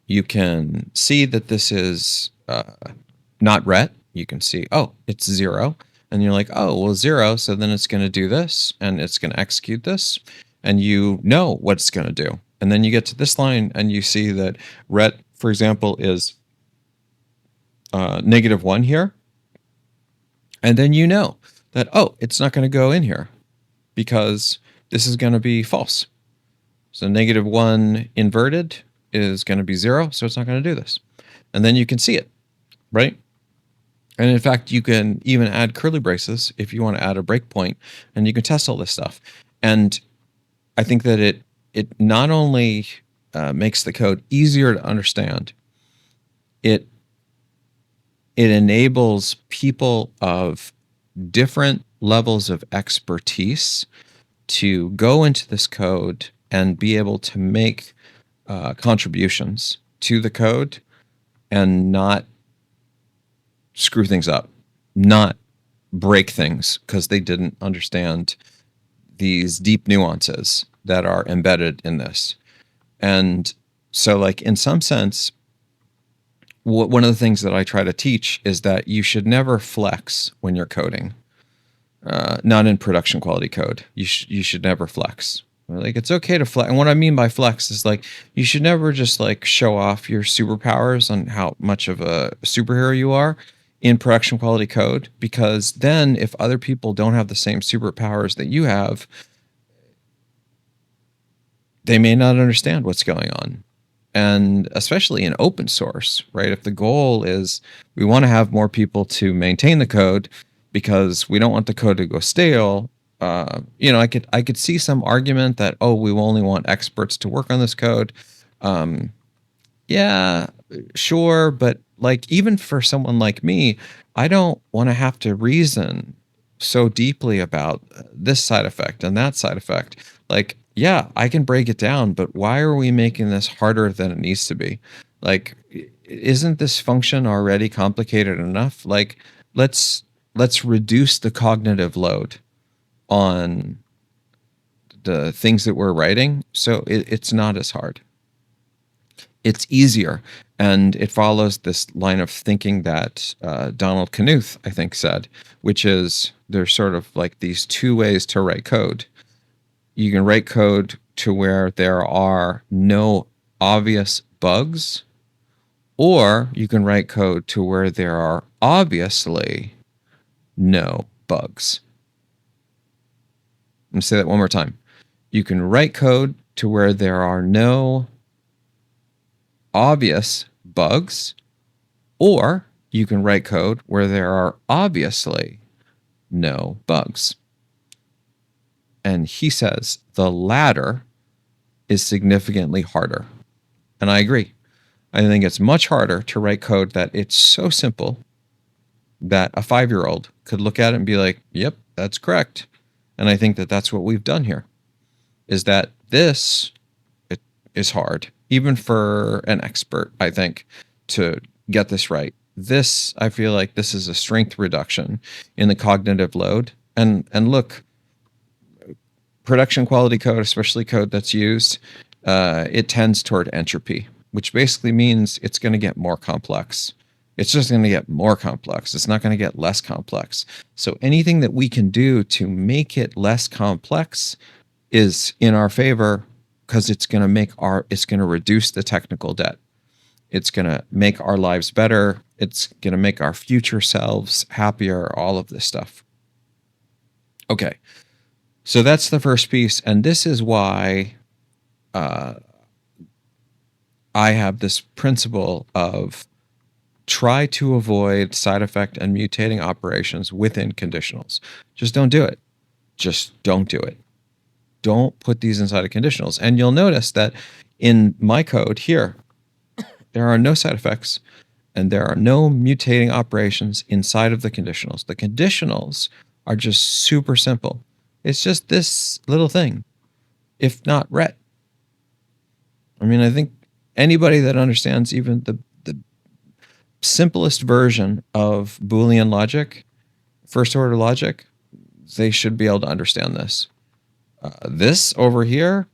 You can see that this is not ret. You can see, oh, it's 0. And you're like, oh, well, 0. So then it's going to do this, and it's going to execute this. And you know what it's going to do. And then you get to this line, and you see that ret, for example, is -1 here. And then you know that, oh, it's not going to go in here because this is going to be false. So -1 inverted is going to be 0, so it's not going to do this. And then you can see it, right? And in fact, you can even add curly braces if you want to add a breakpoint, and you can test all this stuff. And I think that it not only makes the code easier to understand, it enables people of different levels of expertise to go into this code and be able to make contributions to the code and not screw things up, not break things because they didn't understand these deep nuances that are embedded in this. And so, like, in some sense, one of the things that I try to teach is that you should never flex when you're coding. Not in production quality code. You should never flex. Like, it's okay to flex. And what I mean by flex is, like, you should never just, like, show off your superpowers on how much of a superhero you are in production quality code, because then if other people don't have the same superpowers that you have, they may not understand what's going on. And especially in open source, right? If the goal is we want to have more people to maintain the code because we don't want the code to go stale, I could see some argument that, oh, we only want experts to work on this code. Yeah, sure, but like, even for someone like me, I don't want to have to reason so deeply about this side effect and that side effect. Like, yeah, I can break it down, but why are we making this harder than it needs to be? Like, isn't this function already complicated enough? Like, let's reduce the cognitive load on the things that we're writing so it's not as hard. It's easier, and it follows this line of thinking that Donald Knuth, I think, said, which is there's sort of like these two ways to write code. You can write code to where there are no obvious bugs, or you can write code to where there are obviously no bugs. Let me say that one more time. You can write code to where there are no obvious bugs, or you can write code where there are obviously no bugs. And he says the latter is significantly harder. And I agree. I think it's much harder to write code that it's so simple that a 5-year-old could look at it and be like, yep, that's correct. And I think that that's what we've done here, is that this it is hard, even for an expert, I think, to get this right. This, I feel like this is a strength reduction in the cognitive load. And look, production quality code, especially code that's used, it tends toward entropy, which basically means it's going to get more complex. It's just going to get more complex. It's not going to get less complex. So anything that we can do to make it less complex is in our favor, because it's going to reduce the technical debt. It's going to make our lives better. It's going to make our future selves happier, all of this stuff. Okay. So that's the first piece. And this is why I have this principle of try to avoid side effect and mutating operations within conditionals. Just don't do it. Just don't do it. Don't put these inside of conditionals. And you'll notice that in my code here, there are no side effects and there are no mutating operations inside of the conditionals. The conditionals are just super simple. It's just this little thing, if not ret. I mean, I think anybody that understands even the simplest version of Boolean logic, first order logic, they should be able to understand this. This over here,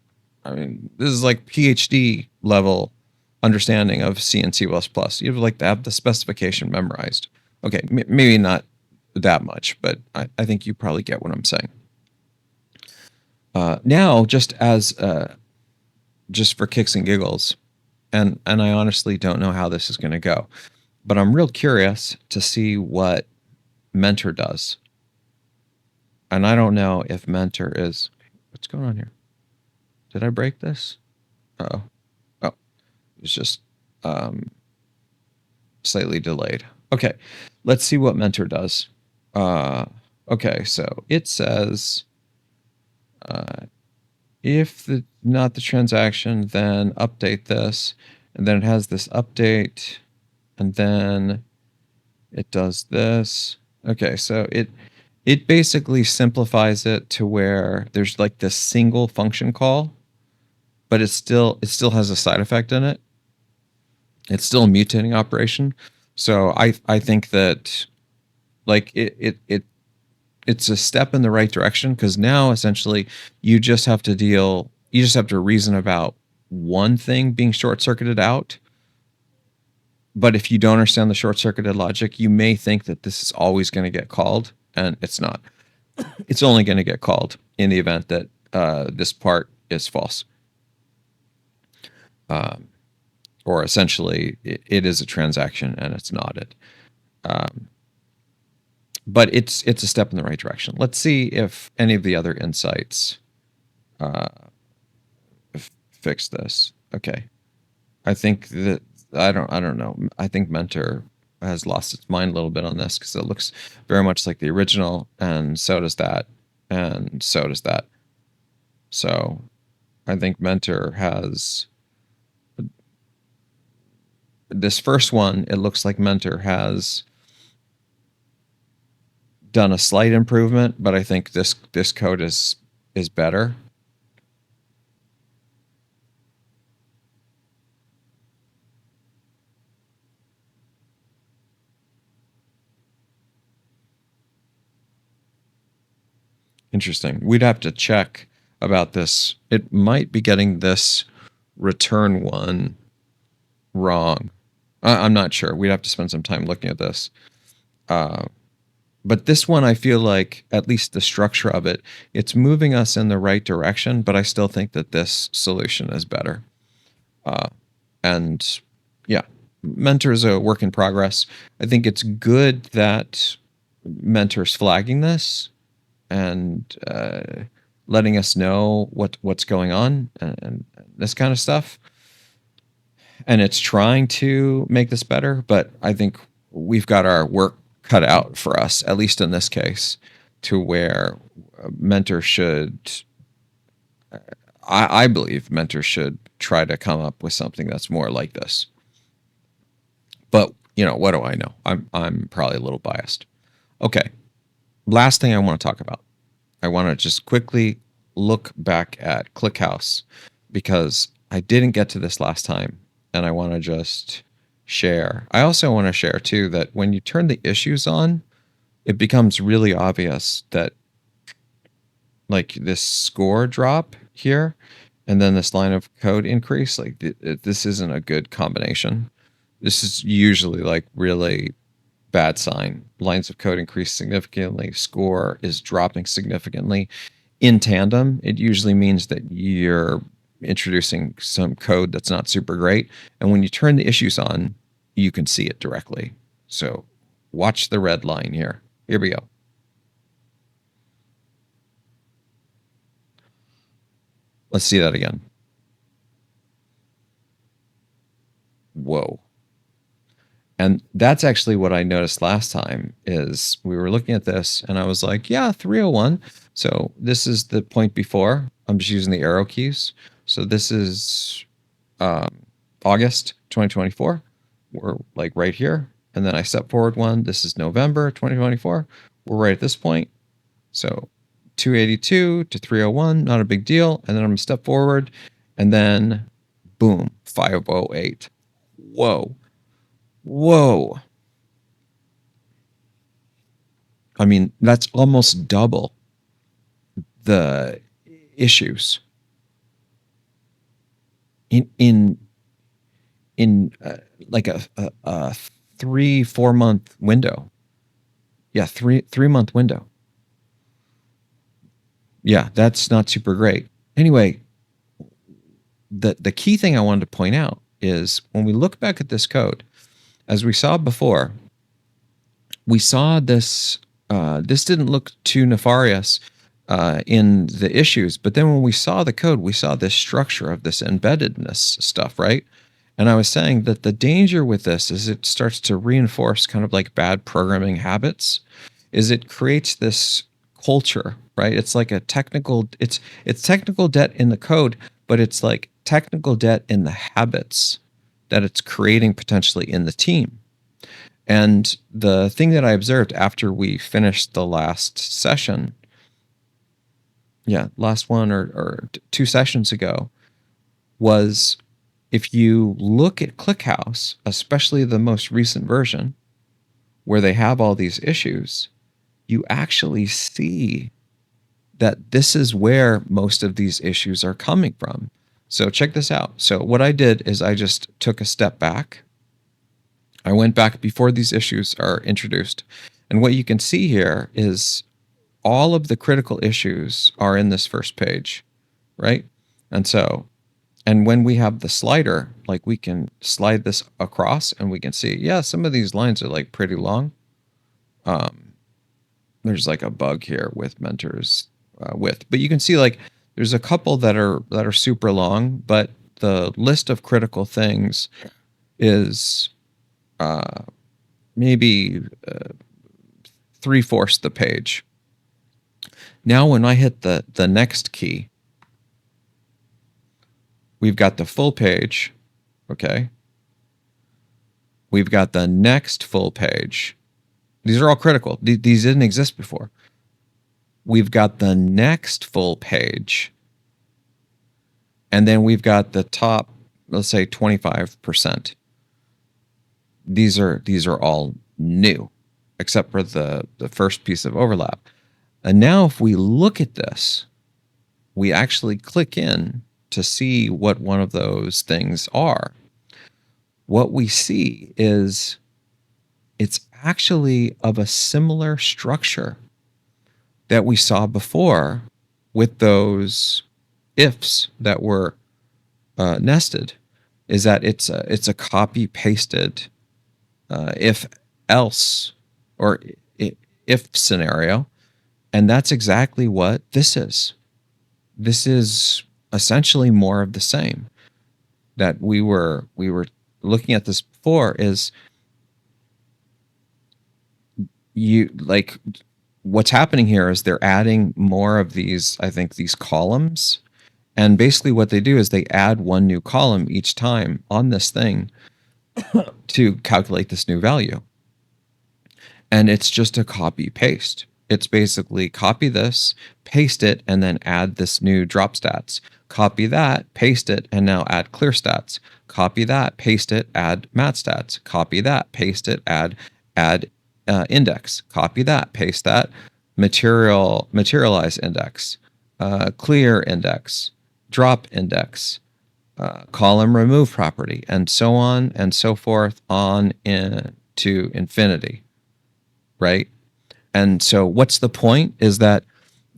I mean, this is like PhD level understanding of C and C++. You have like to have the specification memorized. Okay, maybe not that much, but I think you probably get what I'm saying. Now, just for kicks and giggles, and I honestly don't know how this is going to go, but I'm real curious to see what Mentor does. And I don't know if Mentor is... What's going on here? Did I break this? Uh-oh. Oh, it's just slightly delayed. Okay, let's see what Mentor does. Okay, so it says... if not the transaction, then update this. And then it has this update. And then it does this. Okay, so it basically simplifies it to where there's like this single function call, but it still has a side effect in it. It's still a mutating operation. So I think that like it's a step in the right direction, because now essentially you just have to reason about one thing being short-circuited out. But if you don't understand the short-circuited logic, you may think that this is always going to get called, and it's not. It's only going to get called in the event that this part is false. Or essentially, it is a transaction and it's not it. But it's a step in the right direction. Let's see if any of the other insights fix this. Okay, I think that I don't know. I think Mentor has lost its mind a little bit on this, because it looks very much like the original, and so does that, and so does that. So I think Mentor has this first one. It looks like Mentor has done a slight improvement, but I think this code is better. Interesting. We'd have to check about this. It might be getting this return one wrong. I'm not sure. We'd have to spend some time looking at this. But this one, I feel like, at least the structure of it, it's moving us in the right direction, but I still think that this solution is better. And yeah, Mentor is a work in progress. I think it's good that Mentor's flagging this and letting us know what's going on and this kind of stuff. and it's trying to make this better, but I think we've got our work cut out for us, at least in this case, to where mentors should, I believe mentors should try to come up with something that's more like this. But, what do I know? I'm probably a little biased. Okay. Last thing I want to talk about. I want to just quickly look back at ClickHouse because I didn't get to this last time, and I want to just share. I also want to share too that when you turn the issues on, it becomes really obvious that like this score drop here and then this line of code increase, like this isn't a good combination. This is usually like really bad sign. Lines of code increase significantly, score is dropping significantly. In tandem, it usually means that you're introducing some code that's not super great. And when you turn the issues on, you can see it directly. So watch the red line here. Here we go. Let's see that again. Whoa. And that's actually what I noticed last time is we were looking at this and I was like, yeah, 301. So this is the point before. I'm just using the arrow keys. So this is August 2024. We're like right here. And then I step forward one. This is November 2024. We're right at this point. So 282 to 301, not a big deal. And then I'm going to step forward and then boom, 508. Whoa. Whoa. I mean, that's almost double the issues in like a 3-4 month window. Yeah, 3 month window. Yeah, that's not super great. Anyway, the key thing I wanted to point out is when we look back at this code, as we saw before, we saw this. This didn't look too nefarious in the issues, but then when we saw the code, we saw this structure of this embeddedness stuff, right? And I was saying that the danger with this is it starts to reinforce kind of like bad programming habits, is it creates this culture, right? It's like a technical, it's technical debt in the code, but it's like technical debt in the habits that it's creating potentially in the team. And the thing that I observed after we finished the last session, last one or 2 sessions ago, was if you look at ClickHouse, especially the most recent version, where they have all these issues, you actually see that this is where most of these issues are coming from. So check this out. So what I did is I just took a step back. I went back before these issues are introduced. And what you can see here is all of the critical issues are in this first page, right? And when we have the slider, like we can slide this across and we can see, yeah, some of these lines are like pretty long. There's like a bug here with mentors width, but you can see like there's a couple that are super long, but the list of critical things is maybe 3/4 the page. Now, when I hit the next key, we've got the full page, okay? We've got the next full page. These are all critical. These didn't exist before. We've got the next full page. And then we've got the top, let's say 25%. These are all new, except for the first piece of overlap. And now if we look at this, we actually click in to see what one of those things are. What we see is it's actually of a similar structure that we saw before with those ifs that were nested, is that it's a copy pasted if else or if scenario. And that's exactly what this is. This is essentially more of the same. that we were looking at this before is what's happening here is they're adding more of these, I think, these columns. And basically what they do is they add one new column each time on this thing to calculate this new value. And it's just a copy paste. It's basically copy this, paste it, and then add this new drop stats. Copy that, paste it, and now add clear stats. Copy that, paste it, add mat stats. Copy that, paste it, add index. Copy that, paste that, materialize index, clear index, drop index, column remove property, and so on and so forth on into infinity, right? And so what's the point is that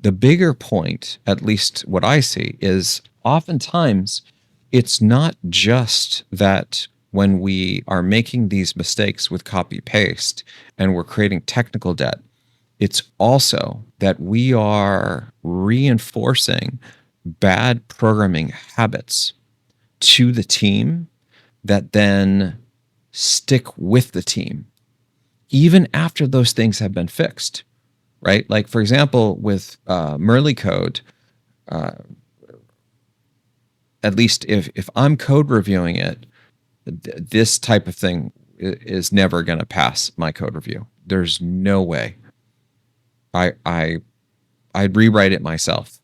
the bigger point, at least what I see, is oftentimes it's not just that when we are making these mistakes with copy paste and we're creating technical debt, it's also that we are reinforcing bad programming habits to the team that then stick with the team even after those things have been fixed, right? Like, for example, with Merly code, at least if I'm code reviewing it, this type of thing is never going to pass my code review. There's no way. I'd rewrite it myself.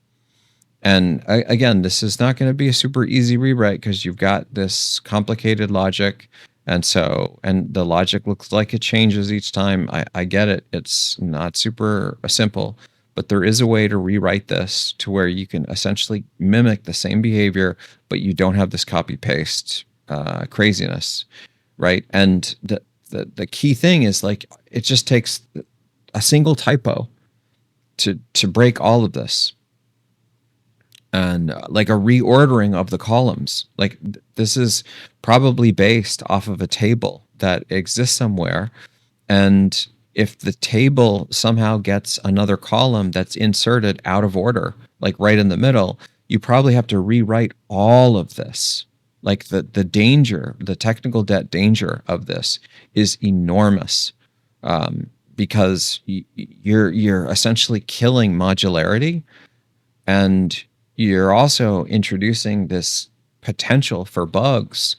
And again, this is not going to be a super easy rewrite because you've got this complicated logic. And the logic looks like it changes each time. I get it. It's not super simple, but there is a way to rewrite this to where you can essentially mimic the same behavior, but you don't have this copy paste craziness, right? And the key thing is, like, it just takes a single typo to break all of this. And like a reordering of the columns. Like, this is probably based off of a table that exists somewhere. And if the table somehow gets another column that's inserted out of order, like right in the middle, you probably have to rewrite all of this. Like, the danger, the technical debt danger of this is enormous, because you're essentially killing modularity, and you're also introducing this potential for bugs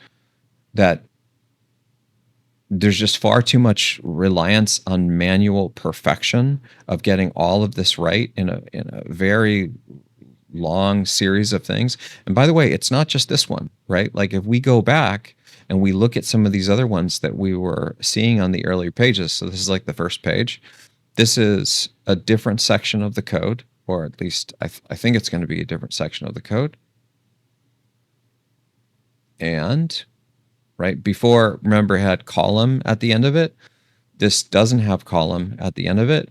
that there's just far too much reliance on manual perfection of getting all of this right in a very long series of things. And by the way, it's not just this one, right? Like, if we go back and we look at some of these other ones that we were seeing on the earlier pages, so this is like the first page. This is a different section of the code, or at least I think it's going to be a different section of the code. And right before, remember, it had column at the end of it. This doesn't have column at the end of it.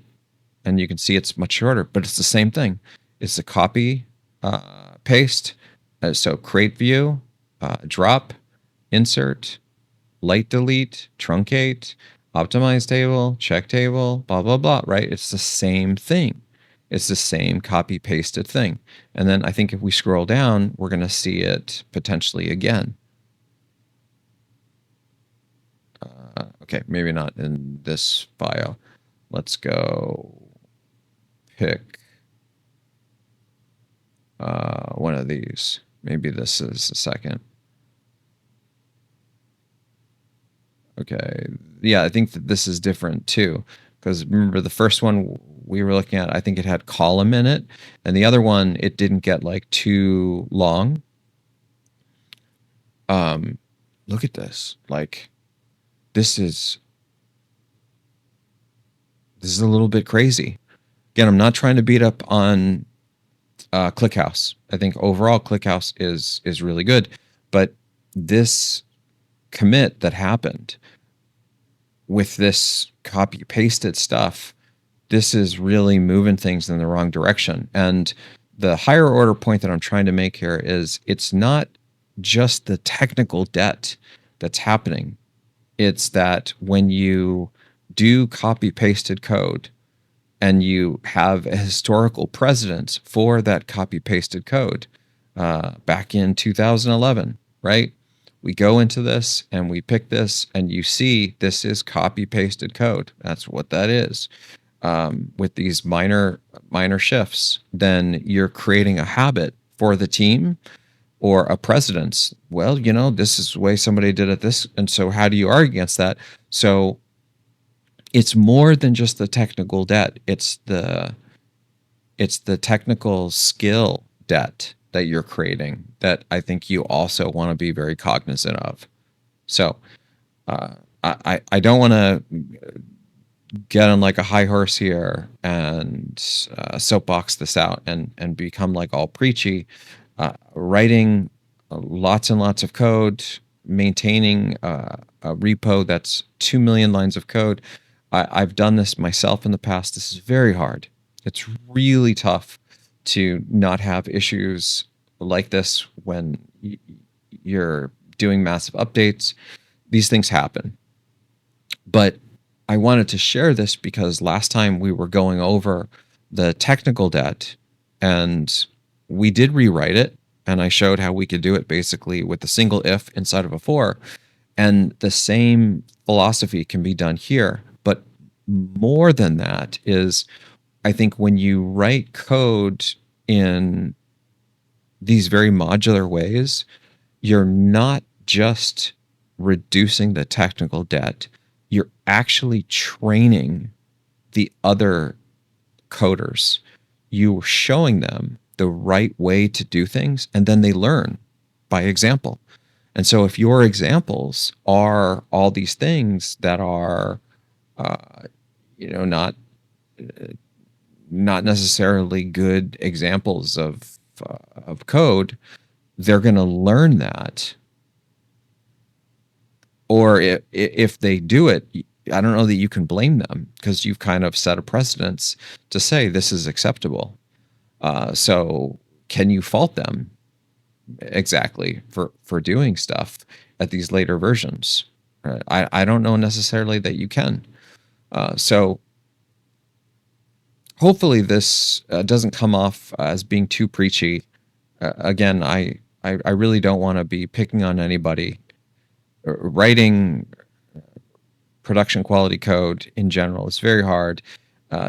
And you can see it's much shorter, but it's the same thing. It's a copy, paste. So create view, drop, insert, light delete, truncate, optimize table, check table, blah, blah, blah, right? It's the same thing. It's the same copy pasted thing. And then I think if we scroll down, we're going to see it potentially again. Okay, maybe not in this file. Let's go pick one of these. Maybe this is the second. Okay, yeah, I think that this is different too, because remember the first one we were looking at, I think it had column in it, and the other one, it didn't get like too long. Look at this. Like, this is a little bit crazy. Again, I'm not trying to beat up on ClickHouse. I think overall ClickHouse is really good, but this commit that happened with this copy pasted stuff, this is really moving things in the wrong direction. And the higher order point that I'm trying to make here is, it's not just the technical debt that's happening. It's that when you do copy pasted code and you have a historical precedent for that copy pasted code back in 2011, right? We go into this and we pick this, and you see this is copy pasted code. That's what that is. With these minor shifts, then you're creating a habit for the team or a precedence. Well, this is the way somebody did it this, and so how do you argue against that? So it's more than just the technical debt. It's the technical skill debt that you're creating that I think you also want to be very cognizant of. So I don't want to get on like a high horse here and soapbox this out and become like all preachy. Writing lots and lots of code, maintaining a repo that's 2 million lines of code. I've done this myself in the past. This is very hard. It's really tough to not have issues like this when you're doing massive updates. These things happen. But I wanted to share this because last time we were going over the technical debt and we did rewrite it, and I showed how we could do it basically with a single if inside of a for. And the same philosophy can be done here. But more than that is, I think when you write code in these very modular ways, you're not just reducing the technical debt, you're actually training the other coders. You're showing them the right way to do things, and then they learn by example. And so if your examples are all these things that are, not necessarily good examples of code, they're going to learn that. Or if they do it, I don't know that you can blame them because you've kind of set a precedence to say this is acceptable. So can you fault them exactly for doing stuff at these later versions? I don't know necessarily that you can. So hopefully this doesn't come off as being too preachy. Again, I really don't want to be picking on anybody. Writing production quality code in general is very hard.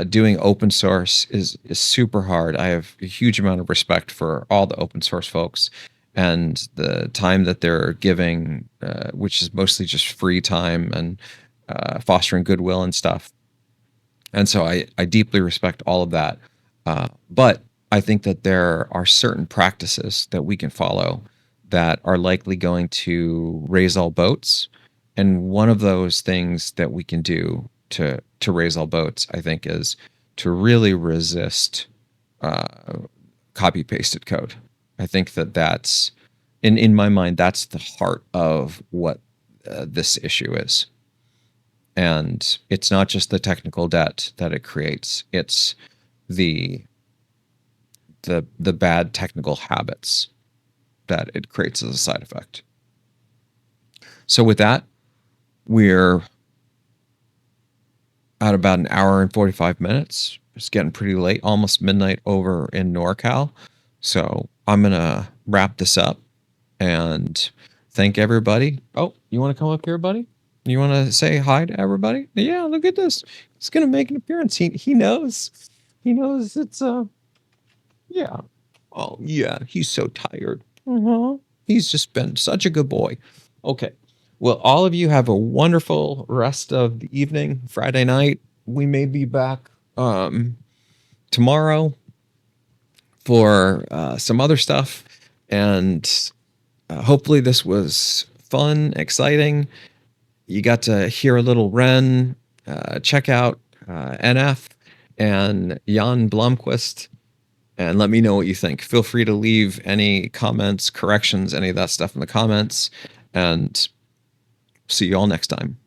Doing open source is super hard. I have a huge amount of respect for all the open source folks and the time that they're giving, which is mostly just free time and fostering goodwill and stuff. And so I deeply respect all of that. But I think that there are certain practices that we can follow that are likely going to raise all boats. And one of those things that we can do to raise all boats, I think, is to really resist copy pasted code. I think that that's, in my mind, that's the heart of what this issue is. And it's not just the technical debt that it creates; it's the bad technical habits that it creates as a side effect. So with that, we're at about an hour and 45 minutes. It's getting pretty late, almost midnight over in NorCal. So I'm going to wrap this up and thank everybody. Oh, you want to come up here, buddy? You want to say hi to everybody? Yeah, look at this. He's going to make an appearance. He knows. He knows it's yeah. Oh, yeah, he's so tired. He's just been such a good boy. Okay. Well, all of you have a wonderful rest of the evening, Friday night. We may be back tomorrow for some other stuff. And hopefully this was fun, exciting. You got to hear a little Ren. Check out NF and Jan Blomquist. And let me know what you think. Feel free to leave any comments, corrections, any of that stuff in the comments. And see you all next time.